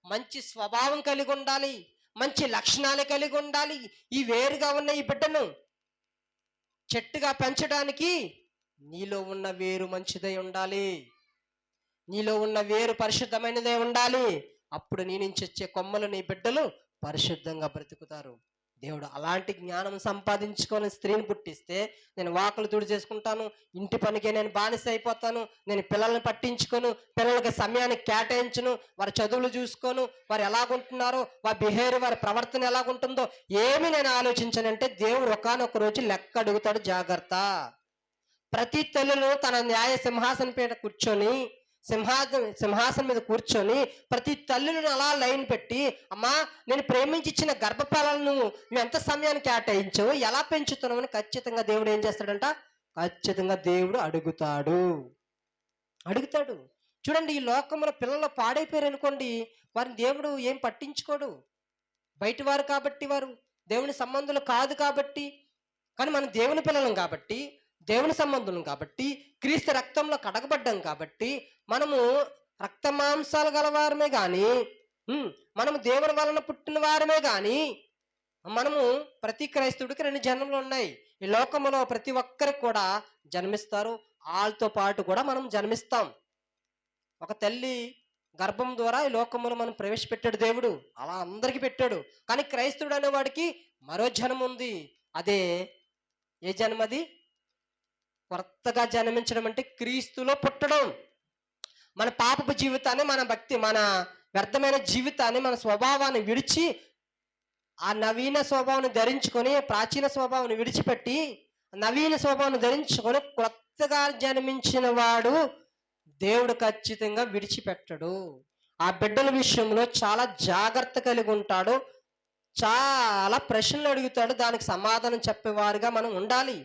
మంచి స్వభావం కలిగి ఉండాలి, మంచి లక్షణాలు కలిగి ఉండాలి. ఈ వేరుగా ఉన్న ఈ బిడ్డను చెట్టుగా పెంచడానికి నీలో ఉన్న వేరు మంచిదై ఉండాలి, నీలో ఉన్న వేరు పరిశుద్ధమైనదే ఉండాలి. అప్పుడు నీ నుంచి వచ్చే కొమ్మలు నీ బిడ్డలు పరిశుద్ధంగా బ్రతుకుతారు. దేవుడు అలాంటి జ్ఞానం సంపాదించుకొని స్త్రీని పుట్టిస్తే, నేను వాకలు తుడి చేసుకుంటాను, ఇంటి పనికే నేను బానిస అయిపోతాను, నేను పిల్లల్ని పట్టించుకోను, పిల్లలకి సమయాన్ని కేటాయించును, వారి చదువులు చూసుకోను, వారు ఎలాగుంటున్నారో, వారి బిహేవియర్, వారి ప్రవర్తన ఎలాగుంటుందో ఏమి నేను ఆలోచించనంటే, దేవుడు ఒకానొక రోజు లెక్క అడుగుతాడు. జాగ్రత్త. ప్రతి తల్లిలో తన న్యాయ సింహాసనం పైన కూర్చొని, సింహాసనం మీద కూర్చొని ప్రతి తల్లులను అలా లైన్ పెట్టి, అమ్మా నేను ప్రేమించి ఇచ్చిన గర్భఫలాలను నువ్వు ఎంత సమయాన్ని కేటాయించావు, ఎలా పెంచుతున్నావు అని ఖచ్చితంగా దేవుడు ఏం చేస్తాడంట? ఖచ్చితంగా దేవుడు అడుగుతాడు. చూడండి, ఈ లోకంలో పిల్లలు పాడైపోయారు అనుకోండి, వారిని దేవుడు ఏం పట్టించుకోడు. బయట వారు కాబట్టి, వారు దేవుని సంబంధులు కాదు కాబట్టి. కానీ మనం దేవుని పిల్లలం కాబట్టి, దేవుని సంబంధం కాబట్టి, క్రీస్తు రక్తంలో కడగబడ్డాం కాబట్టి, మనము రక్త మాంసాలు గలవారమే కానీ, మనము దేవుని వలన పుట్టిన వారమే కానీ, మనము ప్రతి క్రైస్తవుడికి 2 జన్మలు ఉన్నాయి. ఈ లోకంలో ప్రతి ఒక్కరికి కూడా జన్మిస్తారు, వాళ్ళతో పాటు కూడా మనం జన్మిస్తాం. ఒక తల్లి గర్భం ద్వారా ఈ లోకంలో మనం ప్రవేశపెట్టాడు దేవుడు, అలా అందరికీ పెట్టాడు. కానీ క్రైస్తవుడు అనేవాడికి మరో జన్మ ఉంది. అదే ఏ జన్మది? కొత్తగా జన్మించడం అంటే క్రీస్తులో పుట్టడం. మన పాపపు జీవితాన్ని, మన భక్తి, మన వ్యర్థమైన జీవితాన్ని, మన స్వభావాన్ని విడిచి ఆ నవీన స్వభావాన్ని ధరించుకొని, ప్రాచీన స్వభావాన్ని విడిచిపెట్టి నవీన స్వభావాన్ని ధరించుకొని కొత్తగా జన్మించిన వాడు దేవుడు ఖచ్చితంగా విడిచిపెట్టడు. ఆ బిడ్డల విషయంలో చాలా జాగ్రత్త కలిగి ఉంటాడు, చాలా ప్రశ్నలు అడుగుతాడు, దానికి సమాధానం చెప్పేవారుగా మనం ఉండాలి.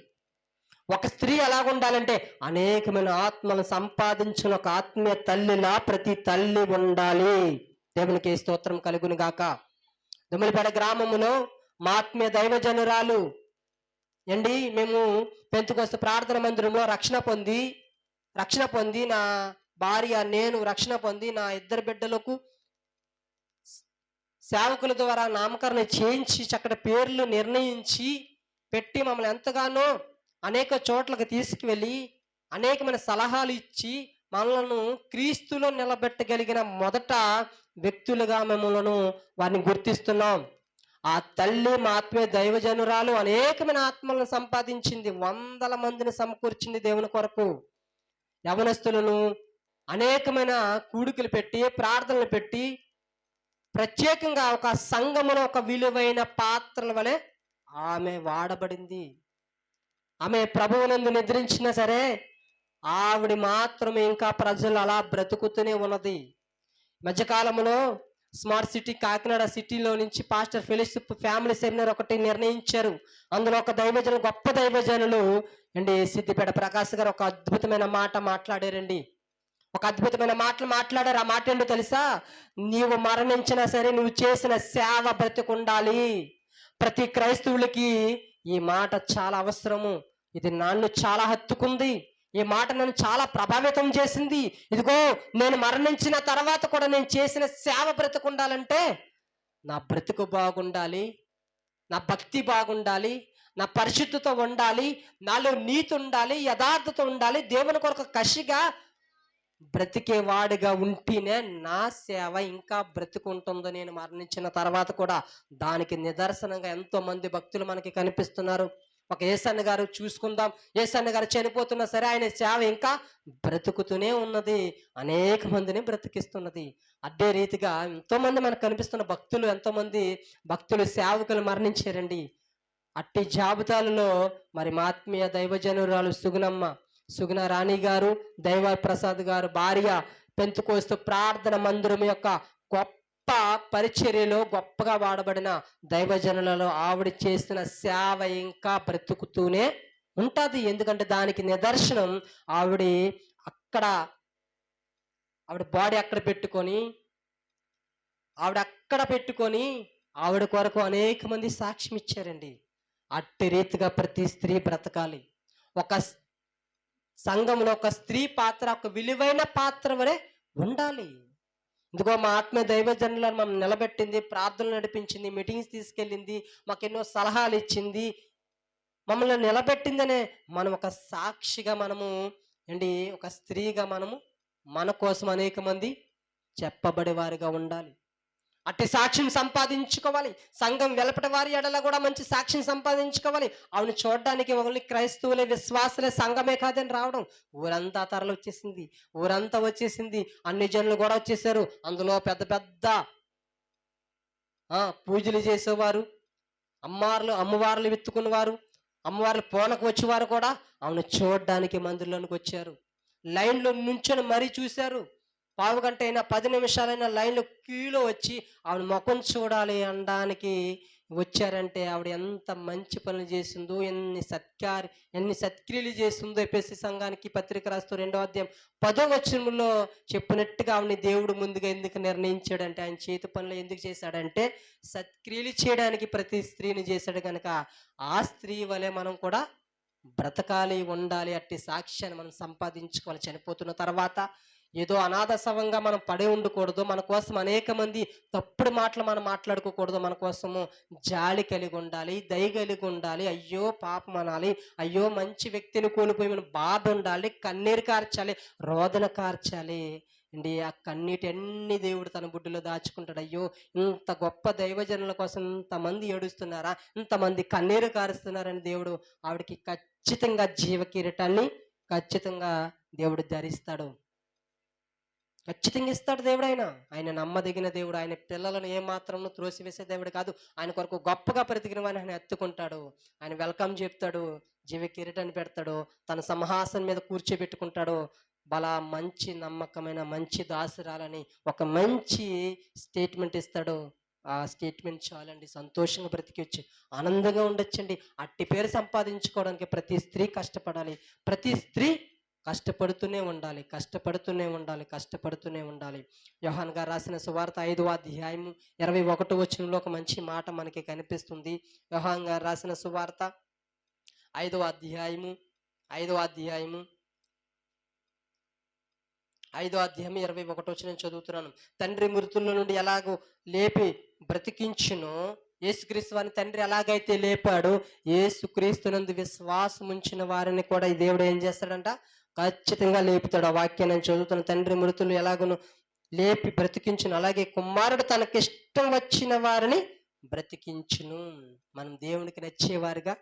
ఒక స్త్రీ ఎలాగుండాలంటే, అనేకమైన ఆత్మను సంపాదించిన ఒక ఆత్మీయ తల్లిలా ప్రతి తల్లి ఉండాలి. దేవునికి స్తోత్రం కలుగును గాక. దుమ్మలపేట గ్రామములో మా ఆత్మీయ దైవజనురాలు అండి, మేము పెంతుకొస్తు ప్రార్థన మందిరంలో రక్షణ పొంది నా భార్య, నేను రక్షణ పొంది నా 2 బిడ్డలకు సేవకుల ద్వారా నామకరణ చేయించి చక్కటి పేర్లు నిర్ణయించి పెట్టి మమ్మల్ని ఎంతగానో అనేక చోట్లకు తీసుకువెళ్ళి అనేకమైన సలహాలు ఇచ్చి మనలను క్రీస్తులో నిలబెట్టగలిగిన మొదట వ్యక్తులుగా మిమ్మల్ని వారిని గుర్తిస్తున్నాం. ఆ తల్లి మా ఆత్మీయ దైవజనురాలు అనేకమైన ఆత్మలను సంపాదించింది, 100 మందిని సమకూర్చింది దేవుని కొరకు. యవనస్తులను అనేకమైన కూడికలు పెట్టి, ప్రార్థనలు పెట్టి, ప్రత్యేకంగా ఒక సంఘములో ఒక విలువైన పాత్రల వలె ఆమె వాడబడింది. ఆమె ప్రభువునందు నిద్రించినా సరే ఆవిడ మాత్రమే ఇంకా ప్రజలు అలా బ్రతుకుతూనే ఉన్నది. మధ్యకాలంలో స్మార్ట్ సిటీ కాకినాడ సిటీలో నుంచి పాస్టర్ ఫెలోషిప్ ఫ్యామిలీ సెమినార్ ఒకటి నిర్ణయించారు. అందులో ఒక దైవజనులు, గొప్ప దైవజనులు అండి, సిద్దిపేట ప్రకాశ్ గారు ఒక అద్భుతమైన మాట మాట్లాడారండి. ఒక అద్భుతమైన మాట్లాడారు. ఆ మాట ఏంటో తెలుసా? నీవు మరణించినా సరే నువ్వు చేసిన సేవ బ్రతికుండాలి. ప్రతి క్రైస్తవులకి ఈ మాట చాలా అవసరము. ఇది నన్ను చాలా హత్తుకుంది. ఈ మాట నన్ను చాలా ప్రభావితం చేసింది. ఇదిగో నేను మరణించిన తర్వాత కూడా నేను చేసిన సేవ బ్రతుకుండాలంటే నా బ్రతుకు బాగుండాలి, నా భక్తి బాగుండాలి, నా పరిశుద్ధత ఉండాలి, నాలో నీతి ఉండాలి, యథార్థత ఉండాలి, దేవుని కొరకు కసిగా బ్రతికేవాడిగా ఉంటేనే నా సేవ ఇంకా బ్రతికుంటుందో నేను మరణించిన తర్వాత కూడా. దానికి నిదర్శనంగా ఎంతో మంది భక్తులు మనకి కనిపిస్తున్నారు. ఒక యేసన్న గారు చూసుకుందాం, యేసన్న గారు చనిపోతున్నా సరే ఆయన సేవ ఇంకా బ్రతుకుతూనే ఉన్నది, అనేక మందిని బ్రతికిస్తున్నది. అదే రీతిగా ఎంతో మంది మనకు కనిపిస్తున్న భక్తులు, ఎంతో మంది భక్తులు సేవకులు మరణించారండి. అట్టి జాబితాలలో మరి మా ఆత్మీయ దైవజనురాలు సుగుణ రాణి గారు, దైవ ప్రసాద్ గారు భార్య, పెంతుకోస్తు ప్రార్థన మందిరం యొక్క గొప్ప పరిచర్యలో గొప్పగా వాడబడిన దైవజనులలో ఆవిడ చేసిన సేవ ఇంకా బ్రతుకుతూనే ఉంటుంది. ఎందుకంటే దానికి నిదర్శనం ఆవిడ బాడీ అక్కడ పెట్టుకొని ఆవిడ కొరకు అనేక మంది సాక్ష్యం ఇచ్చారండి. అట్టి రీతిగా ప్రతి స్త్రీ బ్రతకాలి. ఒక సంఘంలో ఒక స్త్రీ పాత్ర ఒక విలువైన పాత్ర వలె ఉండాలి. ఇదిగో మా ఆత్మీయ దైవజనులను మనం నిలబెట్టింది, ప్రార్థనలు నడిపించింది, మీటింగ్స్ తీసుకెళ్ళింది, మాకు ఎన్నో సలహాలు ఇచ్చింది, మమ్మల్ని నిలబెట్టిందనే మనం ఒక సాక్షిగా మనము ఒక స్త్రీగా మనము మన కోసం అనేక మంది చెప్పబడేవారుగా ఉండాలి. అట్టి సాక్ష్యం సంపాదించుకోవాలి. సంఘం వెలపటి వారి ఎడల కూడా మంచి సాక్ష్యం సంపాదించుకోవాలి. అవును, చూడడానికి ఓన్లీ క్రైస్తవులే, విశ్వాసులే, సంఘమే కాదని రావడం, ఊరంతా తరలి వచ్చేసింది, అన్ని జనులు కూడా వచ్చేసారు. అందులో పెద్ద పెద్ద పూజలు చేసేవారు, అమ్మవార్లు వెతుకున్నవారు, అమ్మవార్లు పోనకు వచ్చేవారు కూడా అవును చూడడానికి మందిరంలోనికి వచ్చారు. లైన్లో నుంచొని మరీ చూశారు. పావు గంట అయినా 10 నిమిషాలైనా లైన్లో క్యూలో వచ్చి ఆవిడ ముఖం చూడాలి అనడానికి వచ్చారంటే ఆవిడ ఎంత మంచి పనులు చేసిందో, ఎన్ని సత్క్రియలు చేసిందో. ఎఫెసీ సంఘానికి పత్రిక రాస్తూ 2వ అధ్యాయం 10వ వచనంలో చెప్పినట్టుగా ఆవిడని దేవుడు ముందుగా ఎందుకు నిర్ణయించాడంటే, ఆయన చేతి పనులు ఎందుకు చేశాడంటే సత్క్రియలు చేయడానికి ప్రతి స్త్రీని చేశాడు కనుక ఆ స్త్రీ వలె మనం కూడా బ్రతకాలి, ఉండాలి. అట్టి సాక్ష్యాన్ని మనం సంపాదించుకోవాలి. చనిపోతున్న తర్వాత ఏదో అనాథ శవంగా మనం పడి ఉండకూడదు. మన కోసం అనేక మంది తప్పుడు మాటలు మనం మాట్లాడుకోకూడదు. మన కోసము జాలి కలిగి ఉండాలి, దయ కలిగి ఉండాలి. అయ్యో పాపం అనాలి, అయ్యో మంచి వ్యక్తిని కోల్పోయి మనం బాధ ఉండాలి, కన్నీరు కార్చాలి, రోదన కార్చాలి అండి. ఆ కన్నీటన్ని దేవుడు తన బుడ్డులో దాచుకుంటాడు. అయ్యో ఇంత గొప్ప దైవజనుల కోసం ఇంతమంది ఏడుస్తున్నారా, ఇంతమంది కన్నీరు కారుస్తున్నారని దేవుడు ఆవిడకి ఖచ్చితంగా జీవ కిరీటాన్ని ఖచ్చితంగా దేవుడు ధరిస్తాడు, ఖచ్చితంగా ఇస్తాడు దేవుడు. ఆయన నమ్మదగిన దేవుడు. ఆయన పిల్లలను ఏమాత్రం త్రోసివేసే దేవుడు కాదు. ఆయన కొరకు గొప్పగా బ్రతికిన వారిని ఆయన ఎత్తుకుంటాడు, ఆయన వెల్కమ్ చెప్తాడు, జీవ కిరీటాన్ని పెడతాడు, తన సింహాసనం మీద కూర్చోబెట్టుకుంటాడు. బలా మంచి నమ్మకమైన మంచి దాసురాలని ఒక మంచి స్టేట్మెంట్ ఇస్తాడు. ఆ స్టేట్మెంట్ చాలండి, సంతోషంగా బ్రతికొచ్చు, ఆనందంగా ఉండొచ్చండి. అట్టి పేరు సంపాదించుకోవడానికి ప్రతి స్త్రీ కష్టపడాలి. ప్రతి స్త్రీ కష్టపడుతూనే ఉండాలి. యోహాన్ గారు రాసిన సువార్త 5వ అధ్యాయం 21వ వచనంలో ఒక మంచి మాట మనకి కనిపిస్తుంది. యోహాన్ గారు రాసిన సువార్త 5వ అధ్యాయం 21వ వచనం చదువుతున్నాను. తండ్రి మృతుల నుండి ఎలాగో లేపి బ్రతికించునో, యేసుక్రీస్తు వారిని తండ్రి ఎలాగైతే లేపాడు, యేసుక్రీస్తునందు విశ్వాసం ఉంచిన వారిని కూడా ఈ దేవుడు ఏం చేస్తాడంట, ఖచ్చితంగా లేపుతాడు. ఆ వాక్యాన్ని నేను చదువుతున్న, తండ్రి మృతులు ఎలాగను లేపి బ్రతికించును, అలాగే కుమారుడు తనకిష్టం వచ్చిన వారిని బ్రతికించును. మనం దేవునికి నచ్చేవారుగా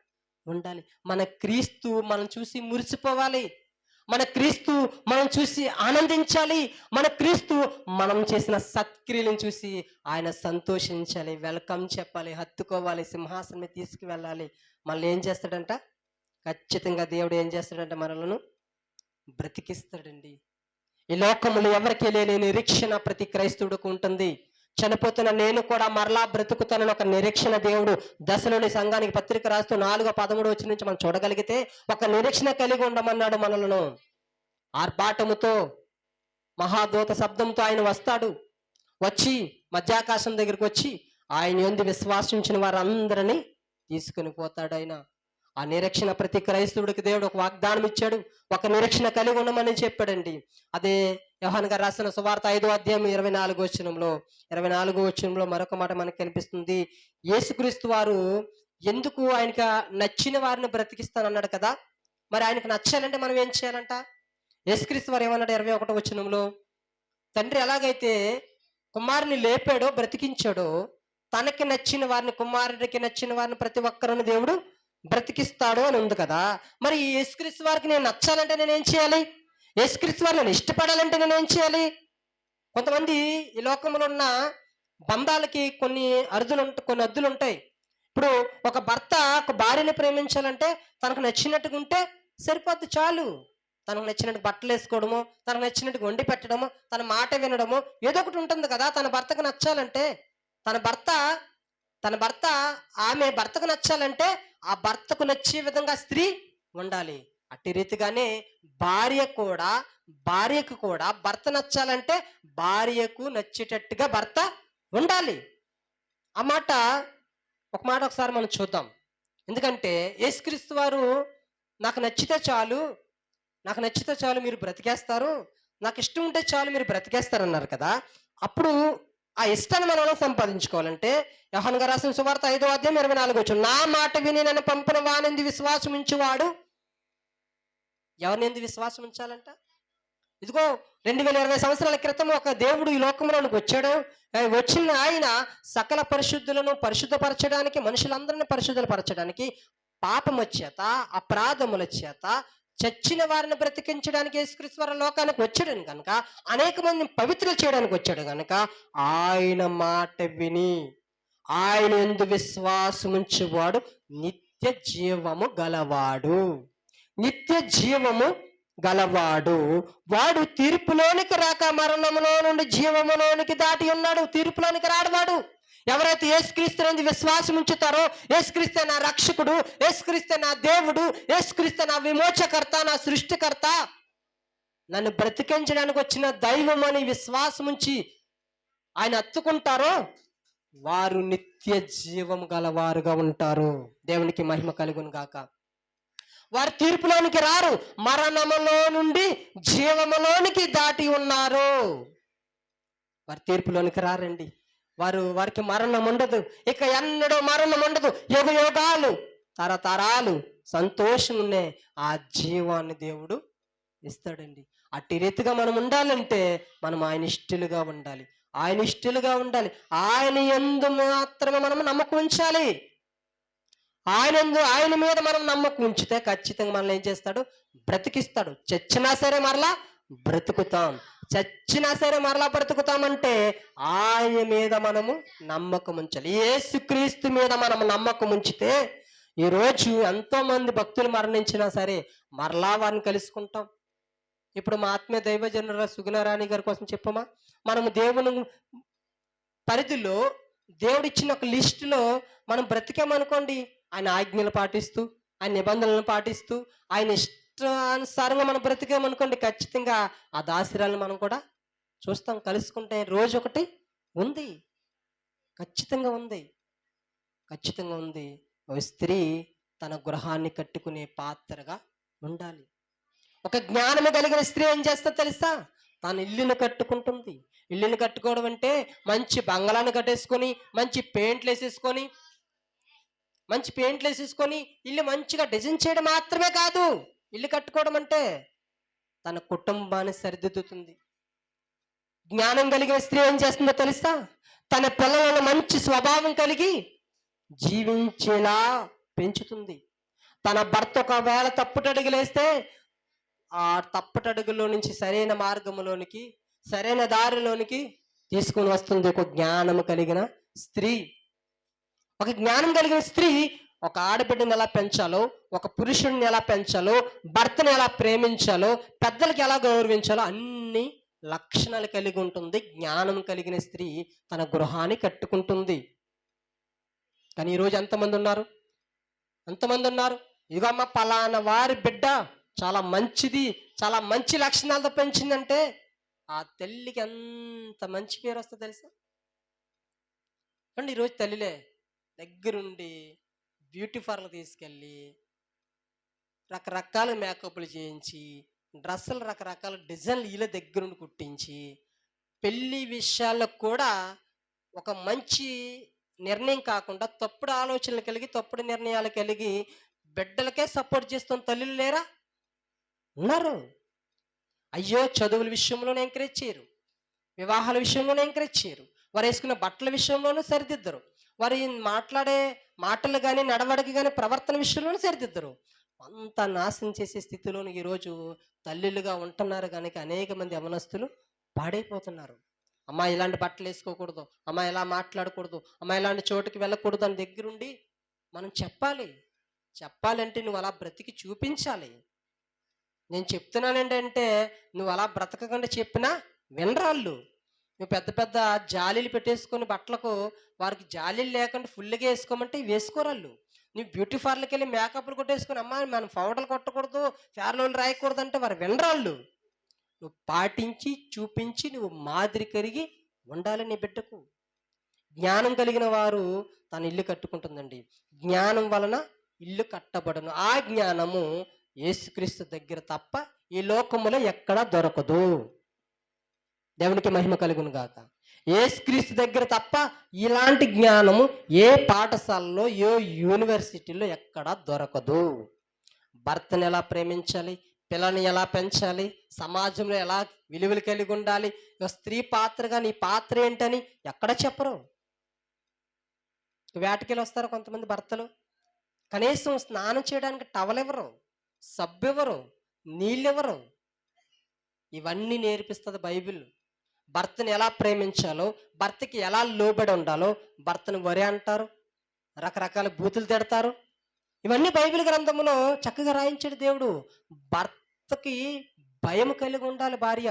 ఉండాలి. మన క్రీస్తు మనం చూసి మురిసిపోవాలి, మన క్రీస్తు మనం చూసి ఆనందించాలి, మన క్రీస్తు మనం చేసిన సత్క్రియలను చూసి ఆయన సంతోషించాలి, వెల్కమ్ చెప్పాలి, హత్తుకోవాలి, సింహాసనం మీద తీసుకువెళ్ళాలి. మళ్ళీ ఏం చేస్తాడంట, ఖచ్చితంగా దేవుడు ఏం చేస్తాడంటే మనలను బ్రతికిస్తాడండి. ఈ లోకములు ఎవరికి లేని నిరీక్షణ ప్రతి క్రైస్తవుడికి ఉంటుంది. చనిపోతున్న నేను కూడా మరలా బ్రతుకుతానని ఒక నిరీక్షణ దేవుడు దశలోని సంఘానికి పత్రిక రాస్తూ 4:13 వచ్చి నుంచి మనం చూడగలిగితే ఒక నిరీక్షణ కలిగి ఉండమన్నాడు మనలను. ఆర్భాటముతో మహాదూత శబ్దంతో ఆయన వస్తాడు, వచ్చి మధ్యాకాశం దగ్గరికి వచ్చి ఆయన యందు విశ్వాసించిన వారందరినీ తీసుకుని పోతాడు. ఆయన ఆ నిరీక్షణ ప్రతి క్రైస్తవుడికి దేవుడు ఒక వాగ్దానం ఇచ్చాడు. ఒక నిరీక్షణ కలిగి ఉండమని చెప్పాడండి. అదే యోహాను గారు రాసిన సువార్త 5వ అధ్యాయం 24వ వచనంలో మరొక మాట మనకు కనిపిస్తుంది. యేసుక్రీస్తు వారు ఎందుకు ఆయనకి నచ్చిన వారిని బ్రతికిస్తానన్నాడు కదా, మరి ఆయనకు నచ్చాలంటే మనం ఏం చేయాలంట? యేసుక్రీస్తు వారు ఏమన్నాడు 21వ వచనంలో, తండ్రి ఎలాగైతే కుమారుని లేపాడో బ్రతికించాడో, తనకి నచ్చిన వారిని, కుమారుడికి నచ్చిన వారిని ప్రతి ఒక్కరిని దేవుడు బ్రతికిస్తాడు అని ఉంది కదా. మరి ఈ యేసుక్రీస్తు వారికి నేను నచ్చాలంటే నేనేం చేయాలి? యేసుక్రీస్తు వారిని నేను ఇష్టపడాలంటే నేనేం చేయాలి? కొంతమంది ఈ లోకంలో ఉన్న బంధాలకి కొన్ని అద్దులు ఉంటాయి. ఇప్పుడు ఒక భర్త ఒక భార్యని ప్రేమించాలంటే తనకు నచ్చినట్టుగా ఉంటే సరిపోద్ది, చాలు. తనకు నచ్చినట్టు బట్టలు వేసుకోవడము, తనకు నచ్చినట్టుగా వండి పెట్టడము, తన మాట వినడము, ఏదో ఒకటి ఉంటుంది కదా. తన భర్తకు నచ్చాలంటే, తన భర్త ఆమె భర్తకు నచ్చాలంటే ఆ భర్తకు నచ్చే విధంగా స్త్రీ ఉండాలి. అట్టి రీతిగానే భార్యకు కూడా భర్త నచ్చాలంటే భార్యకు నచ్చేటట్టుగా భర్త ఉండాలి. ఆ మాట ఒకసారి మనం చూద్దాం. ఎందుకంటే యేసుక్రీస్తు వారు నాకు నచ్చితే చాలు మీరు బ్రతికేస్తారు, నాకు ఇష్టం ఉంటే చాలు మీరు బ్రతికేస్తారు అన్నారు కదా. అప్పుడు ఆ ఇష్టాన్ని మనం సంపాదించుకోవాలంటే యోహాను గారు రాసిన సువార్త 5వ అధ్యాయం 24వ వచనం, నా మాట విని నన్ను పంపిన వానిందు విశ్వాసం ఉంచువాడు. ఎవరిని విశ్వాసం ఉంచాలంట? ఇదిగో 2020 సంవత్సరాల క్రితం ఒక దేవుడు ఈ లోకంలోనికి వచ్చాడు. వచ్చిన ఆయన సకల పరిశుద్ధులను పరిశుద్ధపరచడానికి, మనుషులందరినీ పరిశుద్ధపరచడానికి, పాపము చేత అపరాధముల చేత చచ్చిన వారిని బ్రతికించడానికి యేసుక్రీస్తు వారు లోకానికి వచ్చాడు కనుక, అనేక మందిని పవిత్రులు చేయడానికి వచ్చాడు కనుక, ఆయన మాట విని ఆయన యందు విశ్వాసం ఉంచువాడు నిత్య జీవము గలవాడు. వాడు తీర్పులోనికి రాక మరణములో నుండి జీవములోనికి దాటి ఉన్నాడు. తీర్పులోనికి రాడు వాడు. ఎవరైతే యేసుక్రీస్తు విశ్వాసం ఉంచుతారో, యేసుక్రీస్తు నా రక్షకుడు, యేసుక్రీస్తు నా దేవుడు, యేసుక్రీస్తు నా విమోచకర్త, నా సృష్టికర్త, నన్ను బ్రతికించడానికి వచ్చిన దైవం అని విశ్వాసం ఉంచి ఆయన హత్తుకుంటారో వారు నిత్య జీవం గలవారుగా ఉంటారు. దేవునికి మహిమ కలుగును గాక. వారు తీర్పులోనికి రారు, మరణములో నుండి జీవములోనికి దాటి ఉన్నారు. వారు తీర్పులోనికి రారండి. వారికి మరణం ఉండదు, ఇక ఎన్నడూ మరణం ఉండదు. యుగాలు తరతరాలు సంతోషం ఉండే ఆ జీవాన్ని దేవుడు ఇస్తాడండి. అట్టి రీతిగా మనం ఉండాలంటే మనం ఆయన ఇష్టలుగా ఉండాలి. ఆయన యందు మాత్రమే మనం నమ్మకం ఉంచాలి. ఆయన మీద మనం నమ్మకం ఉంచితే ఖచ్చితంగా మనల్ని ఏం చేస్తాడు? బ్రతికిస్తాడు. చచ్చినా సరే మరలా బ్రతుకుతామంటే ఆయన మీద మనము నమ్మకం ఉంచాలి. యేసుక్రీస్తు మీద మనం నమ్మకం ఉంచితే ఈరోజు ఎంతో మంది భక్తులు మరణించినా సరే మరలా వారిని కలుసుకుంటాం. ఇప్పుడు మా ఆత్మీయ దైవజనుల సుగుణరాణి గారి కోసం చెప్పమా, మనము దేవుని పరిధిలో దేవుడిచ్చిన ఒక లిస్టులో మనం బ్రతికామనుకోండి, ఆయన ఆజ్ఞలు పాటిస్తూ, ఆయన నిబంధనలను పాటిస్తూ, ఆయన ఇష్టానుసారంగా మనం బ్రతికామనుకోండి, ఖచ్చితంగా ఆ దాసిరాలను మనం కూడా చూస్తాం, కలుసుకుంటే రోజు ఒకటి ఉంది. ఖచ్చితంగా ఉంది. ఒక స్త్రీ తన గృహాన్ని కట్టుకునే పాత్రగా ఉండాలి. ఒక జ్ఞానము కలిగిన స్త్రీ ఏం చేస్తా తెలుసా? తన ఇల్లును కట్టుకుంటుంది. ఇల్లుని కట్టుకోవడం అంటే మంచి బంగళాన్ని కట్టేసుకొని, మంచి పెయింట్లు వేసేసుకొని ఇల్లు మంచిగా డిజైన్ చేయడం మాత్రమే కాదు. ఇల్లు కట్టుకోవడం అంటే తన కుటుంబాన్ని సరిదిద్దుతుంది. జ్ఞానం కలిగిన స్త్రీ ఏం చేస్తుందో తెలుసా? తన పిల్లలను మంచి స్వభావం కలిగి జీవించేలా పెంచుతుంది. తన భర్త ఒకవేళ తప్పుటడుగులేస్తే ఆ తప్పుటడుగులో నుంచి సరైన మార్గంలోనికి, సరైన దారిలోనికి తీసుకుని వస్తుంది ఒక జ్ఞానం కలిగిన స్త్రీ. ఒక జ్ఞానం కలిగిన స్త్రీ ఒక ఆడబిడ్డని ఎలా పెంచాలో, ఒక పురుషుడిని ఎలా పెంచాలో, భర్తను ఎలా ప్రేమించాలో, పెద్దలకి ఎలా గౌరవించాలో అన్ని లక్షణాలు కలిగి ఉంటుంది. జ్ఞానం కలిగిన స్త్రీ తన గృహాన్ని కట్టుకుంటుంది. కానీ ఈరోజు ఎంతమంది ఉన్నారు? ఇదిగో అమ్మ పలానా వారి బిడ్డ చాలా మంచిది, చాలా మంచి లక్షణాలతో పెంచిందంటే ఆ తల్లికి ఎంత మంచి పేరు వస్తుందో తెలుసా? అంటే ఈరోజు తల్లిలే దగ్గరుండి బ్యూటీ పార్లర్ తీసుకెళ్ళి రకరకాల మేకప్లు చేయించి, డ్రెస్సులు రకరకాల డిజైన్లు వీళ్ళ దగ్గరుండి కుట్టించి, పెళ్లి విషయాల్లో కూడా ఒక మంచి నిర్ణయం కాకుండా తప్పుడు ఆలోచనలు కలిగి, తప్పుడు నిర్ణయాలు కలిగి బిడ్డలకే సపోర్ట్ చేస్తున్న తల్లులు లేరా? ఉన్నారు. అయ్యో చదువుల విషయంలోనే ఎంకరేజ్ చేయరు, వివాహాల విషయంలోనే ఎంకరేజ్ చేయరు, వారు వేసుకున్న బట్టల విషయంలోనూ సరిదిద్దరు, వారు మాట్లాడే మాటలు కానీ నడవడికి కానీ ప్రవర్తన విషయంలోనూ సరిదిద్దరు. అంత నాశనం చేసే స్థితిలోని ఈరోజు తల్లులుగా ఉంటున్నారు కనుక అనేక మంది యవనస్తులు పాడైపోతున్నారు. అమ్మ ఇలాంటి బట్టలు వేసుకోకూడదు, అమ్మ ఇలా మాట్లాడకూడదు, అమ్మ ఇలాంటి చోటుకి వెళ్ళకూడదు అని దగ్గరుండి మనం చెప్పాలంటే నువ్వు అలా బ్రతికి చూపించాలి. నేను చెప్తున్నానంటే నువ్వు అలా బ్రతకకుండా చెప్పినా వినరాళ్ళు. నువ్వు పెద్ద పెద్ద జాలీలు పెట్టేసుకొని బట్టలకు వారికి జాలీలు లేకుండా ఫుల్గా వేసుకోమంటే వేసుకోరాళ్ళు. నువ్వు బ్యూటీ పార్లర్కి వెళ్ళి మేకప్లు కొట్టేసుకొని అమ్మ మనం పౌడర్లు కొట్టకూడదు, ఫేర్లోలు రాయకూడదు అంటే వారు వినరాళ్ళు. నువ్వు పాటించి చూపించి నువ్వు మాదిరి కరిగి ఉండాలి నీ బిడ్డకు. జ్ఞానం కలిగిన వారు తన ఇల్లు కట్టుకుంటుందండి. జ్ఞానం వలన ఇల్లు కట్టబడను. ఆ జ్ఞానము యేసుక్రీస్తు దగ్గర తప్ప ఈ లోకములో ఎక్కడా దొరకదు. దేవునికి మహిమ కలుగును గాక. యేసుక్రీస్తు దగ్గర తప్ప ఇలాంటి జ్ఞానము ఏ పాఠశాలలో ఏ యూనివర్సిటీలో ఎక్కడా దొరకదు. భర్తను ఎలా ప్రేమించాలి, పిల్లని ఎలా పెంచాలి, సమాజంలో ఎలా విలువలు కలిగి ఉండాలి, స్త్రీ పాత్రగా నీ పాత్ర ఏంటని ఎక్కడ చెప్పరు. వేటకెళ్ళి వస్తారు కొంతమంది భర్తలు, కనీసం స్నానం చేయడానికి టవల్ ఇవ్వరు, సబ్బు ఇవ్వరు, నీళ్ళు ఇవ్వరు. ఇవన్నీ నేర్పిస్తుంది బైబిల్. భర్తను ఎలా ప్రేమించాలో, భర్తకి ఎలా లోబడి ఉండాలో, భర్తను వరి అంటారు, రకరకాల బూతులు తిడతారు. ఇవన్నీ బైబిల్ గ్రంథంలో చక్కగా రాయించాడు దేవుడు. భర్తకి భయం కలిగి ఉండాలి భార్య.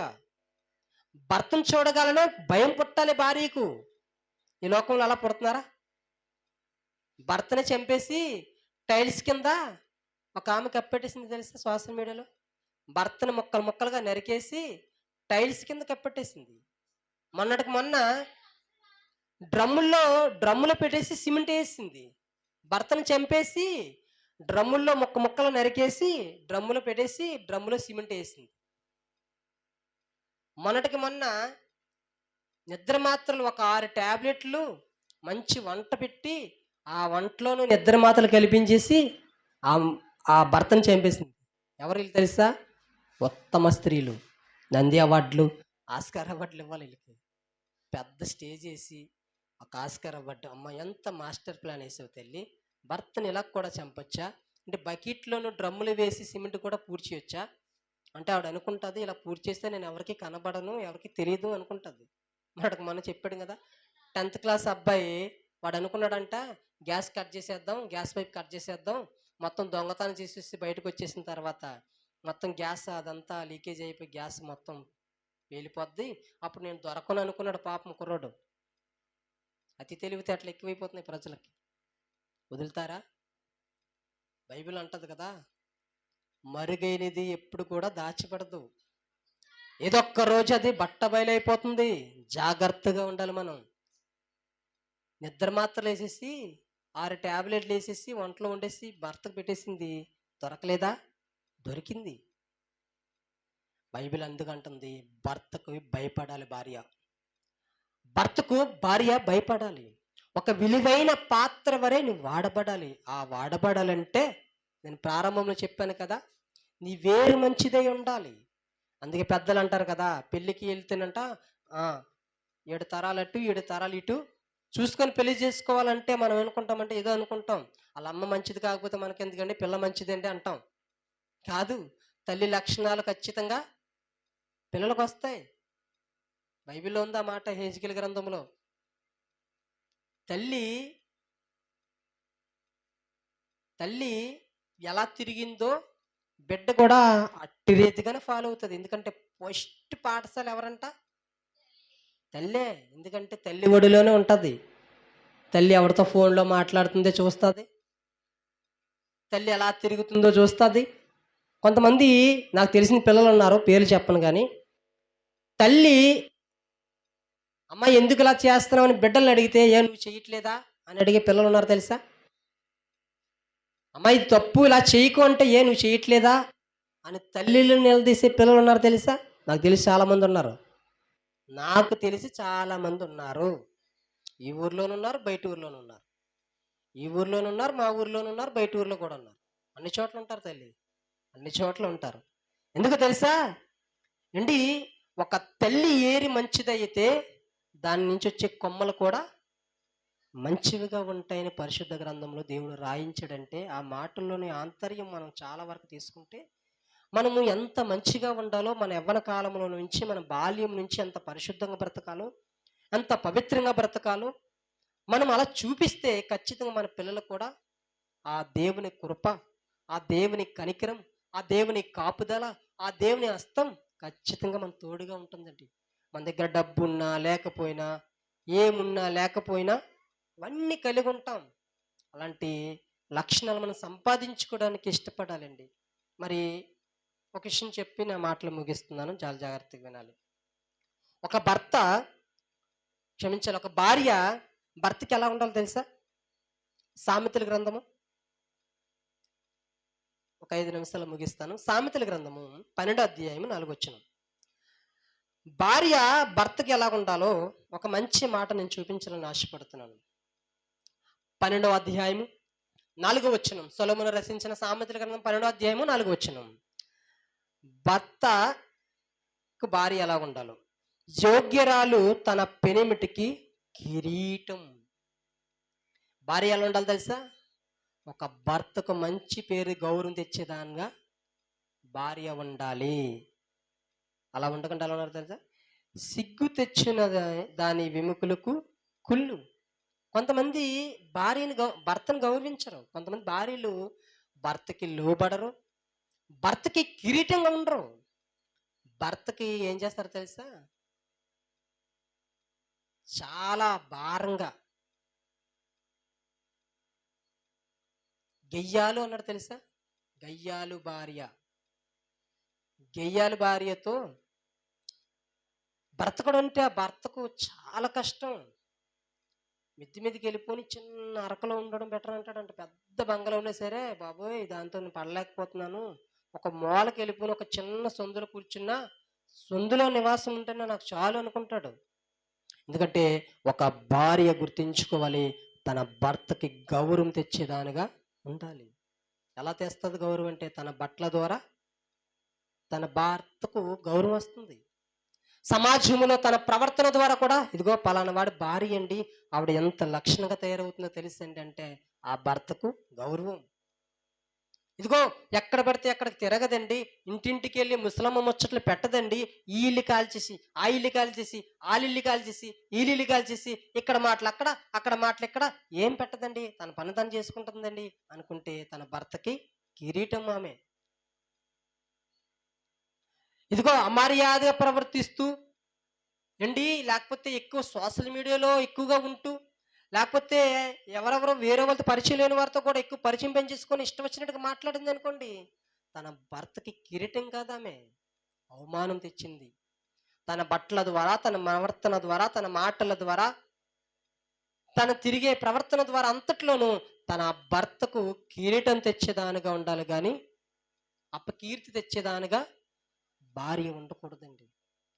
భర్తను చూడగాలనే భయం పుట్టాలి భార్యకు. ఈ లోకంలో అలా పుడుతున్నారా? భర్తని చంపేసి టైల్స్ కింద ఒక ఆమె కప్పెట్టేసింది తెలుసా సోషల్ మీడియాలో. భర్తను ముక్కలు ముక్కలుగా నరికేసి టైల్స్ కింద కప్పెట్టేసింది. మొన్నటికి మొన్న డ్రమ్ములో పెట్టేసి సిమెంట్ వేసింది. భర్తను చంపేసి డ్రమ్ముల్లో ముక్కలు నరికేసి డ్రమ్ములో పెట్టేసి డ్రమ్ములో సిమెంట్ వేసింది. మొన్నటికి మొన్న నిద్ర మాత్రలు ఒక 6 టాబ్లెట్లు మంచి వంట పెట్టి ఆ వంటలోనూ నిద్ర మాత్రలు కల్పించేసి ఆ భర్తను చంపేసింది. ఎవరు తెలుసా? ఉత్తమ స్త్రీలు. నంది అవార్డులు, ఆస్కార్ అవార్డులు ఇవ్వాలి వీళ్ళకి. పెద్ద స్టేజ్ వేసి ఒక ఆస్కార్ అవార్డు. అమ్మ ఎంత మాస్టర్ ప్లాన్ వేసావు తల్లి, భర్తను ఇలా కూడా చంపొచ్చా అంటే బకెట్లోను డ్రమ్ములు వేసి సిమెంట్ కూడా పూర్తి చేయొచ్చా అంటే ఆవిడ అనుకుంటుంది ఇలా పూర్తి చేస్తే నేను ఎవరికి కనబడను, ఎవరికి తెలియదు అనుకుంటుంది. మనకు మనం చెప్పాడు కదా, 10th క్లాస్ అబ్బాయి వాడు అనుకున్నాడంట గ్యాస్ కట్ చేసేద్దాం, గ్యాస్ పైప్ కట్ చేసేద్దాం, మొత్తం దొంగతనం చేసేసి బయటకు వచ్చేసిన తర్వాత మొత్తం గ్యాస్ అదంతా లీకేజ్ అయిపోయి గ్యాస్ మొత్తం వెళ్ళిపోద్ది, అప్పుడు నేను దొరకను అనుకున్నాడు పాపం కుర్రోడు. అతి తెలివితేటలు ఎక్కువైపోతున్నాయి ప్రజలకి. వదులుతారా? బైబిల్ అంటది కదా, మరుగైనది ఎప్పుడు కూడా దాచిపడదు, ఏదొక్క రోజు అది బట్ట బయలైపోతుంది. జాగ్రత్తగా ఉండాలి మనం. నిద్ర మాత్రలు వేసేసి 6 టాబ్లెట్లు వేసేసి వంటలో వండేసి భర్తకు పెట్టేసింది. దొరకలేదా? దొరికింది. బైబిల్ అందుకంటుంది భర్తకు భయపడాలి భార్య. భర్తకు భార్య భయపడాలి. ఒక విలువైన పాత్ర వరే నువ్వు వాడబడాలి. ఆ వాడబడాలంటే నేను ప్రారంభంలో చెప్పాను కదా, నీ వేరు మంచిదై ఉండాలి. అందుకే పెద్దలు అంటారు కదా, పెళ్ళికి వెళ్తేనంట 7 తరాలు అటు 7 తరాలు ఇటు చూసుకొని పెళ్లి చేసుకోవాలంటే మనం అనుకుంటామంటే ఏదో అనుకుంటాం, వాళ్ళ అమ్మ మంచిది కాకపోతే మనకెందుకండి, పిల్ల మంచిదండి అంటాం. కాదు, తల్లి లక్షణాలు ఖచ్చితంగా పిల్లలకు వస్తాయి. బైబిల్లో ఉంది ఆ మాట, హెజ్కేలు గ్రంథంలో. తల్లి ఎలా తిరిగిందో బిడ్డ కూడా అట్టి రీతిగానే ఫాలో అవుతుంది. ఎందుకంటే ఫస్ట్ పాఠశాల ఎవరంట? తల్లే. ఎందుకంటే తల్లి ఒడిలోనే ఉంటుంది. తల్లి ఎవరితో ఫోన్లో మాట్లాడుతుందో చూస్తుంది, తల్లి ఎలా తిరుగుతుందో చూస్తుంది. కొంతమంది నాకు తెలిసిన పిల్లలు ఉన్నారు, పేర్లు చెప్పను కానీ, తల్లి అమ్మ ఎందుకు ఇలా చేస్తున్నావు అని బిడ్డలను అడిగితే ఏ నువ్వు చేయట్లేదా అని అడిగే పిల్లలు ఉన్నారు తెలుసా. అమ్మ ఇది తప్పు, ఇలా చేయకు అంటే ఏ నువ్వు చేయట్లేదా అని తల్లిలు నిలదీసే పిల్లలు ఉన్నారు తెలుసా? నాకు తెలిసి చాలామంది ఉన్నారు. నాకు తెలిసి చాలామంది ఉన్నారు. ఈ ఊర్లోనున్నారు, బయట ఊర్లోనున్నారు. ఈ ఊర్లోనున్నారు, మా ఊర్లోనున్నారు, బయట ఊర్లో కూడా ఉన్నారు. అన్ని చోట్ల ఉంటారు తల్లి. అన్ని చోట్ల ఉంటారు. ఎందుకు తెలుసా అండి? ఒక తల్లి ఏరి మంచిదైతే దాని నుంచి వచ్చే కొమ్మలు కూడా మంచివిగా ఉంటాయని పరిశుద్ధ గ్రంథంలో దేవుడు రాయించాడంటే, ఆ మాటల్లోని ఆంతర్యం మనం చాలా వరకు తీసుకుంటే, మనము ఎంత మంచిగా ఉండాలో, మన యవ్వన కాలంలో నుంచి, మన బాల్యం నుంచి ఎంత పరిశుద్ధంగా బ్రతకాలో, ఎంత పవిత్రంగా బ్రతకాలో మనం అలా చూపిస్తే ఖచ్చితంగా మన పిల్లలు కూడా ఆ దేవుని కృప, ఆ దేవుని కనికరం, ఆ దేవుని కాపుదల, ఆ దేవుని హస్తం ఖచ్చితంగా మన తోడుగా ఉంటుందండి. మన దగ్గర డబ్బున్నా లేకపోయినా, ఏమున్నా లేకపోయినా ఇవన్నీ కలిగి ఉంటాం. అలాంటి లక్షణాలు మనం సంపాదించుకోవడానికి ఇష్టపడాలండి. మరి ఒక విషయం చెప్పి నా మాటలు ముగిస్తున్నాను, చాలా జాగ్రత్తగా వినాలి. ఒక భర్త, క్షమించాలి, ఒక భార్య భర్తకి ఎలా ఉండాలో తెలుసా? సామెతల గ్రంథము, ఒక 5 నిమిషాలు ముగిస్తాను. సామెతల గ్రంథము 12వ అధ్యాయము 4వ వచనం. భార్య భర్తకి ఎలా ఉండాలో ఒక మంచి మాట నేను చూపించాలని ఆశపడుతున్నాను. 12వ అధ్యాయము 4వ వచనం. సొలొమోను రచించిన సామెతల గ్రంథం 12వ అధ్యాయము 4వ వచనం. భర్తకు భార్య ఎలా ఉండాలో, యోగ్యరాలు తన పెనిమిటికి కిరీటం. భార్య ఎలా ఉండాలి తెలుసా? ఒక భర్తకు మంచి పేరు, గౌరవం తెచ్చేదానిగా భార్య ఉండాలి. అలా ఉండకుండా ఎలా ఉన్నారు తెలుసా? సిగ్గు తెచ్చిన దాని విముకులకు కుళ్ళు. కొంతమంది భర్తను గౌరవించరు. కొంతమంది భార్యలు భర్తకి లోబడరు, భర్తకి కిరీటంగా ఉండరు. భర్తకి ఏం చేస్తారు తెలుసా? చాలా భారంగా. గెయ్యాలు అన్నాడు తెలుసా? గయ్యాలు భార్య. గెయ్యాలు భార్యతో బ్రతకడం అంటే ఆ భర్తకు చాలా కష్టం. మిద్ది మీదకి వెళ్ళిపోయి చిన్న అరకలో ఉండడం బెటర్ అంటాడంట. పెద్ద బంగళా ఉన్నా సరే, బాబోయ్ దాంతో నేను పడలేకపోతున్నాను, ఒక మూలకి వెళ్ళిపోయి ఒక చిన్న సొందులో కూర్చున్నా, సొందులో నివాసం ఉంటేనే నాకు చాలు అనుకుంటాడు. ఎందుకంటే ఒక భార్య గుర్తించుకోవాలి, తన భర్తకి గౌరవం తెచ్చేదానిగా ఉండాలి. ఎలా తెస్తుంది గౌరవం అంటే? తన బట్టల ద్వారా తన భర్తకు గౌరవం వస్తుంది. సమాజంలో తన ప్రవర్తన ద్వారా కూడా, ఇదిగో పలానా వాడి భార్య అండి, ఆవిడ ఎంత లక్షణంగా తయారవుతుందో తెలుసండి అంటే ఆ భర్తకు గౌరవం. ఇదిగో ఎక్కడ పడితే అక్కడికి తిరగదండి, ఇంటింటికి వెళ్ళి ముసలమ్మ ముచ్చట్లు పెట్టదండి, ఈ ఇల్లు కాల్చేసి ఆ ఇల్లు కాల్చేసి, ఆలిల్లు కాల్చేసి ఈలిల్లు కాల్చేసి, ఇక్కడ మాటలు అక్కడ, అక్కడ మాటలు ఇక్కడ, ఏం పెట్టదండి, తన పని తను చేసుకుంటుందండి అనుకుంటే తన భర్తకి కిరీటం ఆమె. ఇదిగో అమర్యాదగా ప్రవర్తిస్తూ అండి, లేకపోతే ఎక్కువ సోషల్ మీడియాలో ఎక్కువగా ఉంటూ, లేకపోతే ఎవరెవరో వేరే వాళ్ళతో పరిచయం లేని వారితో కూడా ఎక్కువ పరిచయం పెంచేసుకొని ఇష్టం వచ్చినట్టుగా మాట్లాడింది అనుకోండి, తన భర్తకి కిరీటం కాదామె, అవమానం తెచ్చింది. తన బట్టల ద్వారా, తన ప్రవర్తన ద్వారా, తన మాటల ద్వారా, తన తిరిగే ప్రవర్తన ద్వారా అంతట్లోనూ తన భర్తకు కిరీటం తెచ్చేదానిగా ఉండాలి, కానీ అపకీర్తి తెచ్చేదానిగా భార్య ఉండకూడదండి.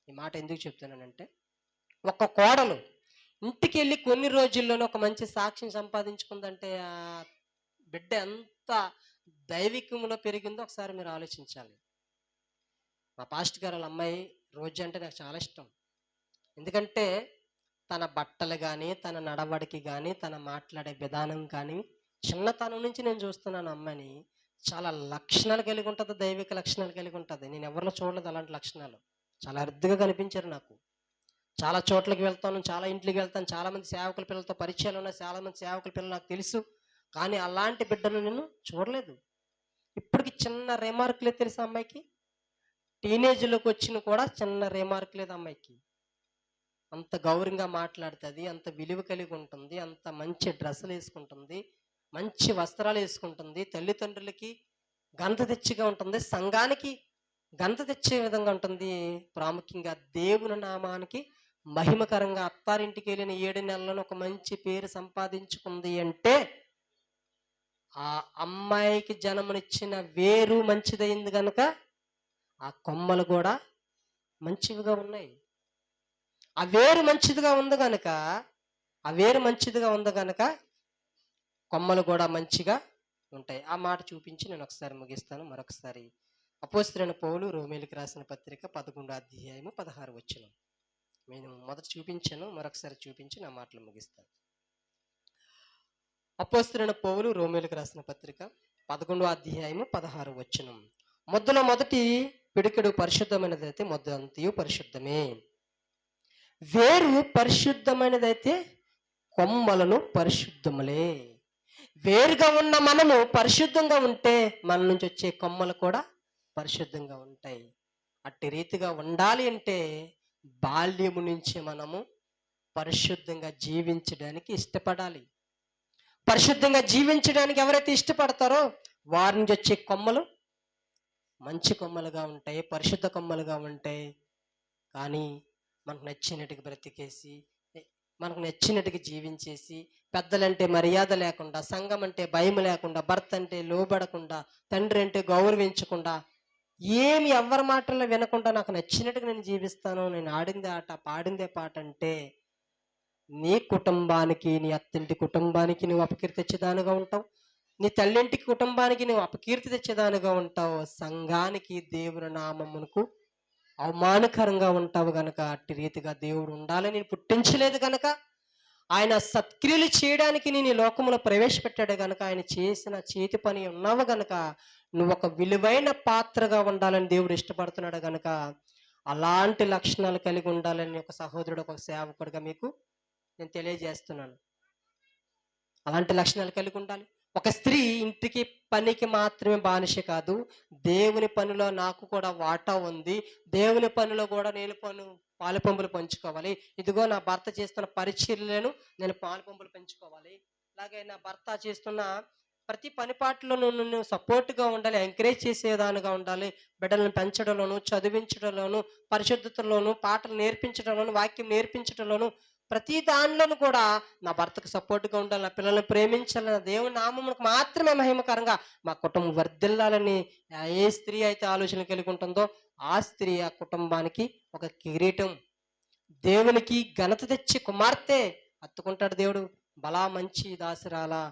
ఈ మాట ఎందుకు చెప్తున్నానంటే, ఒక కోడలు ఇంటికి వెళ్ళి కొన్ని రోజుల్లోనే ఒక మంచి సాక్ష్యం సంపాదించుకుందంటే ఆ బిడ్డ ఎంత దైవికంలో పెరిగిందో ఒకసారి మీరు ఆలోచించాలి. మా పాస్టర్ గారు వాళ్ళ అమ్మాయి రోజు అంటే నాకు చాలా ఇష్టం. ఎందుకంటే తన బట్టలు కానీ, తన నడవడికి కానీ, తన మాట్లాడే విధానం కానీ, చిన్నతనం నుంచి నేను చూస్తున్నాను అమ్మాయిని. చాలా లక్షణాలు కలిగి ఉంటుంది, దైవిక లక్షణాలు కలిగి ఉంటుంది. నేను ఎవరిలో చూడలేదు అలాంటి లక్షణాలు. చాలా అరుదుగా కనిపించారు నాకు. చాలా చోట్లకి వెళ్తాను, చాలా ఇంట్లోకి వెళ్తాను, చాలామంది సేవకుల పిల్లలతో పరిచయాలు ఉన్నాయి, చాలామంది సేవకుల పిల్లలు నాకు తెలుసు, కానీ అలాంటి బిడ్డను నేను చూడలేదు. ఇప్పటికి చిన్న రిమార్క్ లేదు తెలుసా అమ్మాయికి. టీనేజ్లోకి వచ్చిన కూడా చిన్న రిమార్క్ లేదు అమ్మాయికి. అంత గౌరవంగా మాట్లాడుతుంది, అంత విలువ కలిగి ఉంటుంది, అంత మంచి డ్రెస్సులు వేసుకుంటుంది, మంచి వస్త్రాలు వేసుకుంటుంది, తల్లిదండ్రులకి ఘనత తెచ్చిగా ఉంటుంది, సంఘానికి ఘనత తెచ్చే విధంగా ఉంటుంది. ప్రాముఖ్యంగా దేవుని నామానికి మహిమకరంగా అత్తారింటికి వెళ్ళిన 7 నెలలను ఒక మంచి పేరు సంపాదించుకుంది అంటే ఆ అమ్మాయికి జన్మనిచ్చిన వేరు మంచిదైంది గనుక ఆ కొమ్మలు కూడా మంచివిగా ఉన్నాయి. ఆ వేరు మంచిదిగా ఉంది గనుక ఆ వేరు మంచిదిగా ఉంది గనుక కొమ్మలు కూడా మంచిగా ఉంటాయి. ఆ మాట చూపించి నేను ఒకసారి ముగిస్తాను. మరొకసారి అపోస్తలుడైన పౌలు రోమీయులకు రాసిన పత్రిక 11వ అధ్యాయము 16 వచనం. నేను మొదట చూపించాను, మరొకసారి చూపించి నా మాటలు ముగిస్తాను. అపోస్తలుడైన పౌలు రోమీయులకు రాసిన పత్రిక 11వ అధ్యాయము 16 వచనం. మొదలో మొదటి పిడికెడు పరిశుద్ధమైనదైతే మొద్దు అంతయు పరిశుద్ధమే. వేరు పరిశుద్ధమైనదైతే కొమ్మలను పరిశుద్ధములే. వేరుగా ఉన్న మనము పరిశుద్ధంగా ఉంటే మన నుంచి వచ్చే కొమ్మలు కూడా పరిశుద్ధంగా ఉంటాయి. అట్టి రీతిగా ఉండాలి అంటే బాల్యము నుంచి మనము పరిశుద్ధంగా జీవించడానికి ఇష్టపడాలి. పరిశుద్ధంగా జీవించడానికి ఎవరైతే ఇష్టపడతారో వారి నుంచి వచ్చే కొమ్మలు మంచి కొమ్మలుగా ఉంటాయి, పరిశుద్ధ కొమ్మలుగా ఉంటాయి. కానీ మనకు నచ్చినట్టుగా బ్రతికేసి, మనకు నచ్చినట్టుగా జీవించేసి, పెద్దలంటే మర్యాద లేకుండా, సంఘం అంటే భయం లేకుండా, భర్త అంటే లోబడకుండా, తండ్రి అంటే గౌరవించకుండా, ఏమి ఎవరి మాటల్లో వినకుండా నాకు నచ్చినట్టుగా నేను జీవిస్తాను, నేను ఆడిందే ఆట పాడిందే పాట అంటే నీ కుటుంబానికి, నీ అత్తింటి కుటుంబానికి నువ్వు అపకీర్తి తెచ్చేదానిగా ఉంటావు. నీ తల్లింటికి కుటుంబానికి నువ్వు అపకీర్తి తెచ్చేదానిగా ఉంటావు. సంఘానికి, దేవుని నామమునకు అవమానకరంగా ఉంటావు గనక అట్టి రీతిగా దేవుడు ఉండాలని నేను పుట్టించలేదు గనక, ఆయన సత్క్రియలు చేయడానికి నేను ఈ లోకంలో ప్రవేశపెట్టాడు గనక, ఆయన చేసిన చేతి పని ఉన్నావు గనక నువ్వు ఒక విలువైన పాత్రగా ఉండాలని దేవుడు ఇష్టపడుతున్నాడు గనక అలాంటి లక్షణాలు కలిగి ఉండాలని ఒక సహోదరుడు, ఒక సేవకుడిగా మీకు నేను తెలియజేస్తున్నాను. అలాంటి లక్షణాలు కలిగి ఉండాలి. ఒక స్త్రీ ఇంటికి పనికి మాత్రమే బానిస కాదు, దేవుని పనిలో నాకు కూడా వాటా ఉంది, దేవుని పనిలో కూడా నేను పాలు పంపులు పంచుకోవాలి. ఇదిగో నా భర్త చేస్తున్న పరిచర్యలను నేను పాలు పంపులు పంచుకోవాలి. అలాగే నా భర్త చేస్తున్న ప్రతి పనిపాట్లో నువ్వు సపోర్ట్గా ఉండాలి, ఎంకరేజ్ చేసేదానిగా ఉండాలి. బిడ్డలను పెంచడంలోను, చదివించడంలోను, పరిశుద్ధతలోను, పాటలు నేర్పించడంలోను, వాక్యం నేర్పించడంలోను, ప్రతి దానిలోనూ కూడా నా భర్తకు సపోర్ట్గా ఉండాలి, నా పిల్లల్ని ప్రేమించాలి, నా దేవుని నామమునకు మాత్రమే మహిమకరంగా మా కుటుంబం వర్ధిల్లాలని ఏ స్త్రీ అయితే ఆలోచన కలిగి ఉంటుందో ఆ స్త్రీ ఆ కుటుంబానికి ఒక కిరీటం, దేవునికి ఘనత తెచ్చి కుమార్తె హత్తుకుంటాడు దేవుడు. బలా మంచి దాసురాలా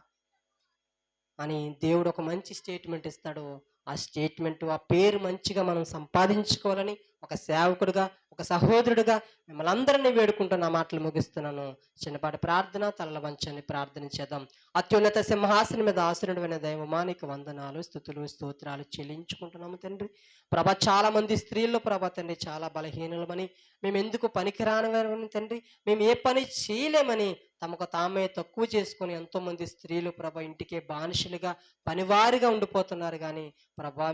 అని దేవుడు ఒక మంచి స్టేట్మెంట్ ఇస్తాడు. ఆ స్టేట్మెంట్, ఆ పేరు మంచిగా మనం సంపాదించుకోవాలని ఒక సేవకుడిగా, ఒక సహోదరుడిగా మిమ్మల్ని అందరినీ వేడుకుంటున్న మాటలు ముగిస్తున్నాను. చిన్నపాటి ప్రార్థన, తలల వంచని ప్రార్థన చేద్దాం. అత్యున్నత సింహాసనం మీద ఆసనుడైన దైవమానికి వందనాలు, స్తుతులు, స్తోత్రాలు చెల్లించుకుంటున్నాము తండ్రి. ప్రభా, చాలా మంది స్త్రీల్లో ప్రభా తండ్రి చాలా బలహీనమని, మేము ఎందుకు పనికిరాని తండ్రి, మేము ఏ పని చేయలేమని తమకు తామే తక్కువ చేసుకొని ఎంతోమంది స్త్రీలు ప్రభ ఇంటికే బానిసలుగా పనివారిగా ఉండిపోతున్నారు. కానీ ప్రభా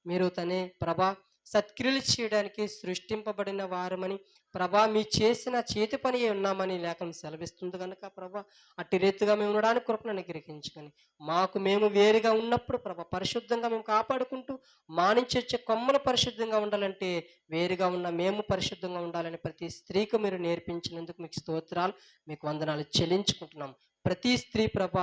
మీరు తనే ప్రభా సత్క్రియలు చేయడానికి సృష్టింపబడిన వారమని ప్రభా మీ చేసిన చేతి పని ఉన్నామని లేఖనం సెలవిస్తుంది కనుక ప్రభా అట్టి రీతిగా మేము ఉండడానికి కృపను అనుగ్రహించుకొని మాకు మేము వేరుగా ఉన్నప్పుడు ప్రభా పరిశుద్ధంగా మేము కాపాడుకుంటూ మా నుంచి వచ్చే కొమ్మలు పరిశుద్ధంగా ఉండాలంటే వేరుగా ఉన్న మేము పరిశుద్ధంగా ఉండాలని ప్రతి స్త్రీకి మీరు నేర్పించినందుకు మీకు స్తోత్రాలు, మీకు వందనాలు చెల్లించుకుంటున్నాం. ప్రతి స్త్రీ ప్రభ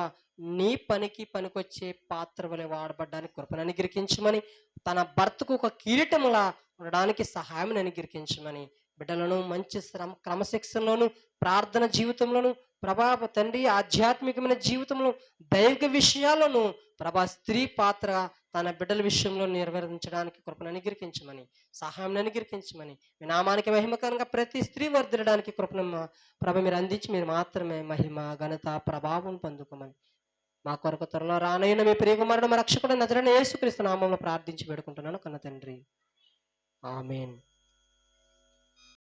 నీ పనికి పనికొచ్చే పాత్ర వలె వాడబడ్డానికి కృపను అనుగ్రహించమని, తన భర్తకు ఒక కిరీటములా ఉండడానికి సహాయం అనుగ్రహించమని, బిడ్డలను మంచి క్రమశిక్షణలోను, ప్రార్థన జీవితంలోను ప్రభా తండ్రి ఆధ్యాత్మికమైన జీవితంలో, దైవిక విషయాలను ప్రభా స్త్రీ పాత్ర తన బిడ్డల విషయంలో నిర్వహించడానికి కృపను అనుగ్రహించమని, సహాయం అనుగ్రహించమని, మీ నామానికి మహిమకరంగా ప్రతి స్త్రీ వర్ధిల్లడానికి కృపను ప్రభ మీరు అందించి మీరు మాత్రమే మహిమ, ఘనత, ప్రభావం పొందుకోమని మా కొరకు త్వరలో రానైన మీ ప్రియకుమారుడు మా రక్షకుడు నజరేయుడైన యేసుక్రీస్తు నామములో ప్రార్థించి వేడుకుంటున్నాను కన్న తండ్రి. ఆమేన్.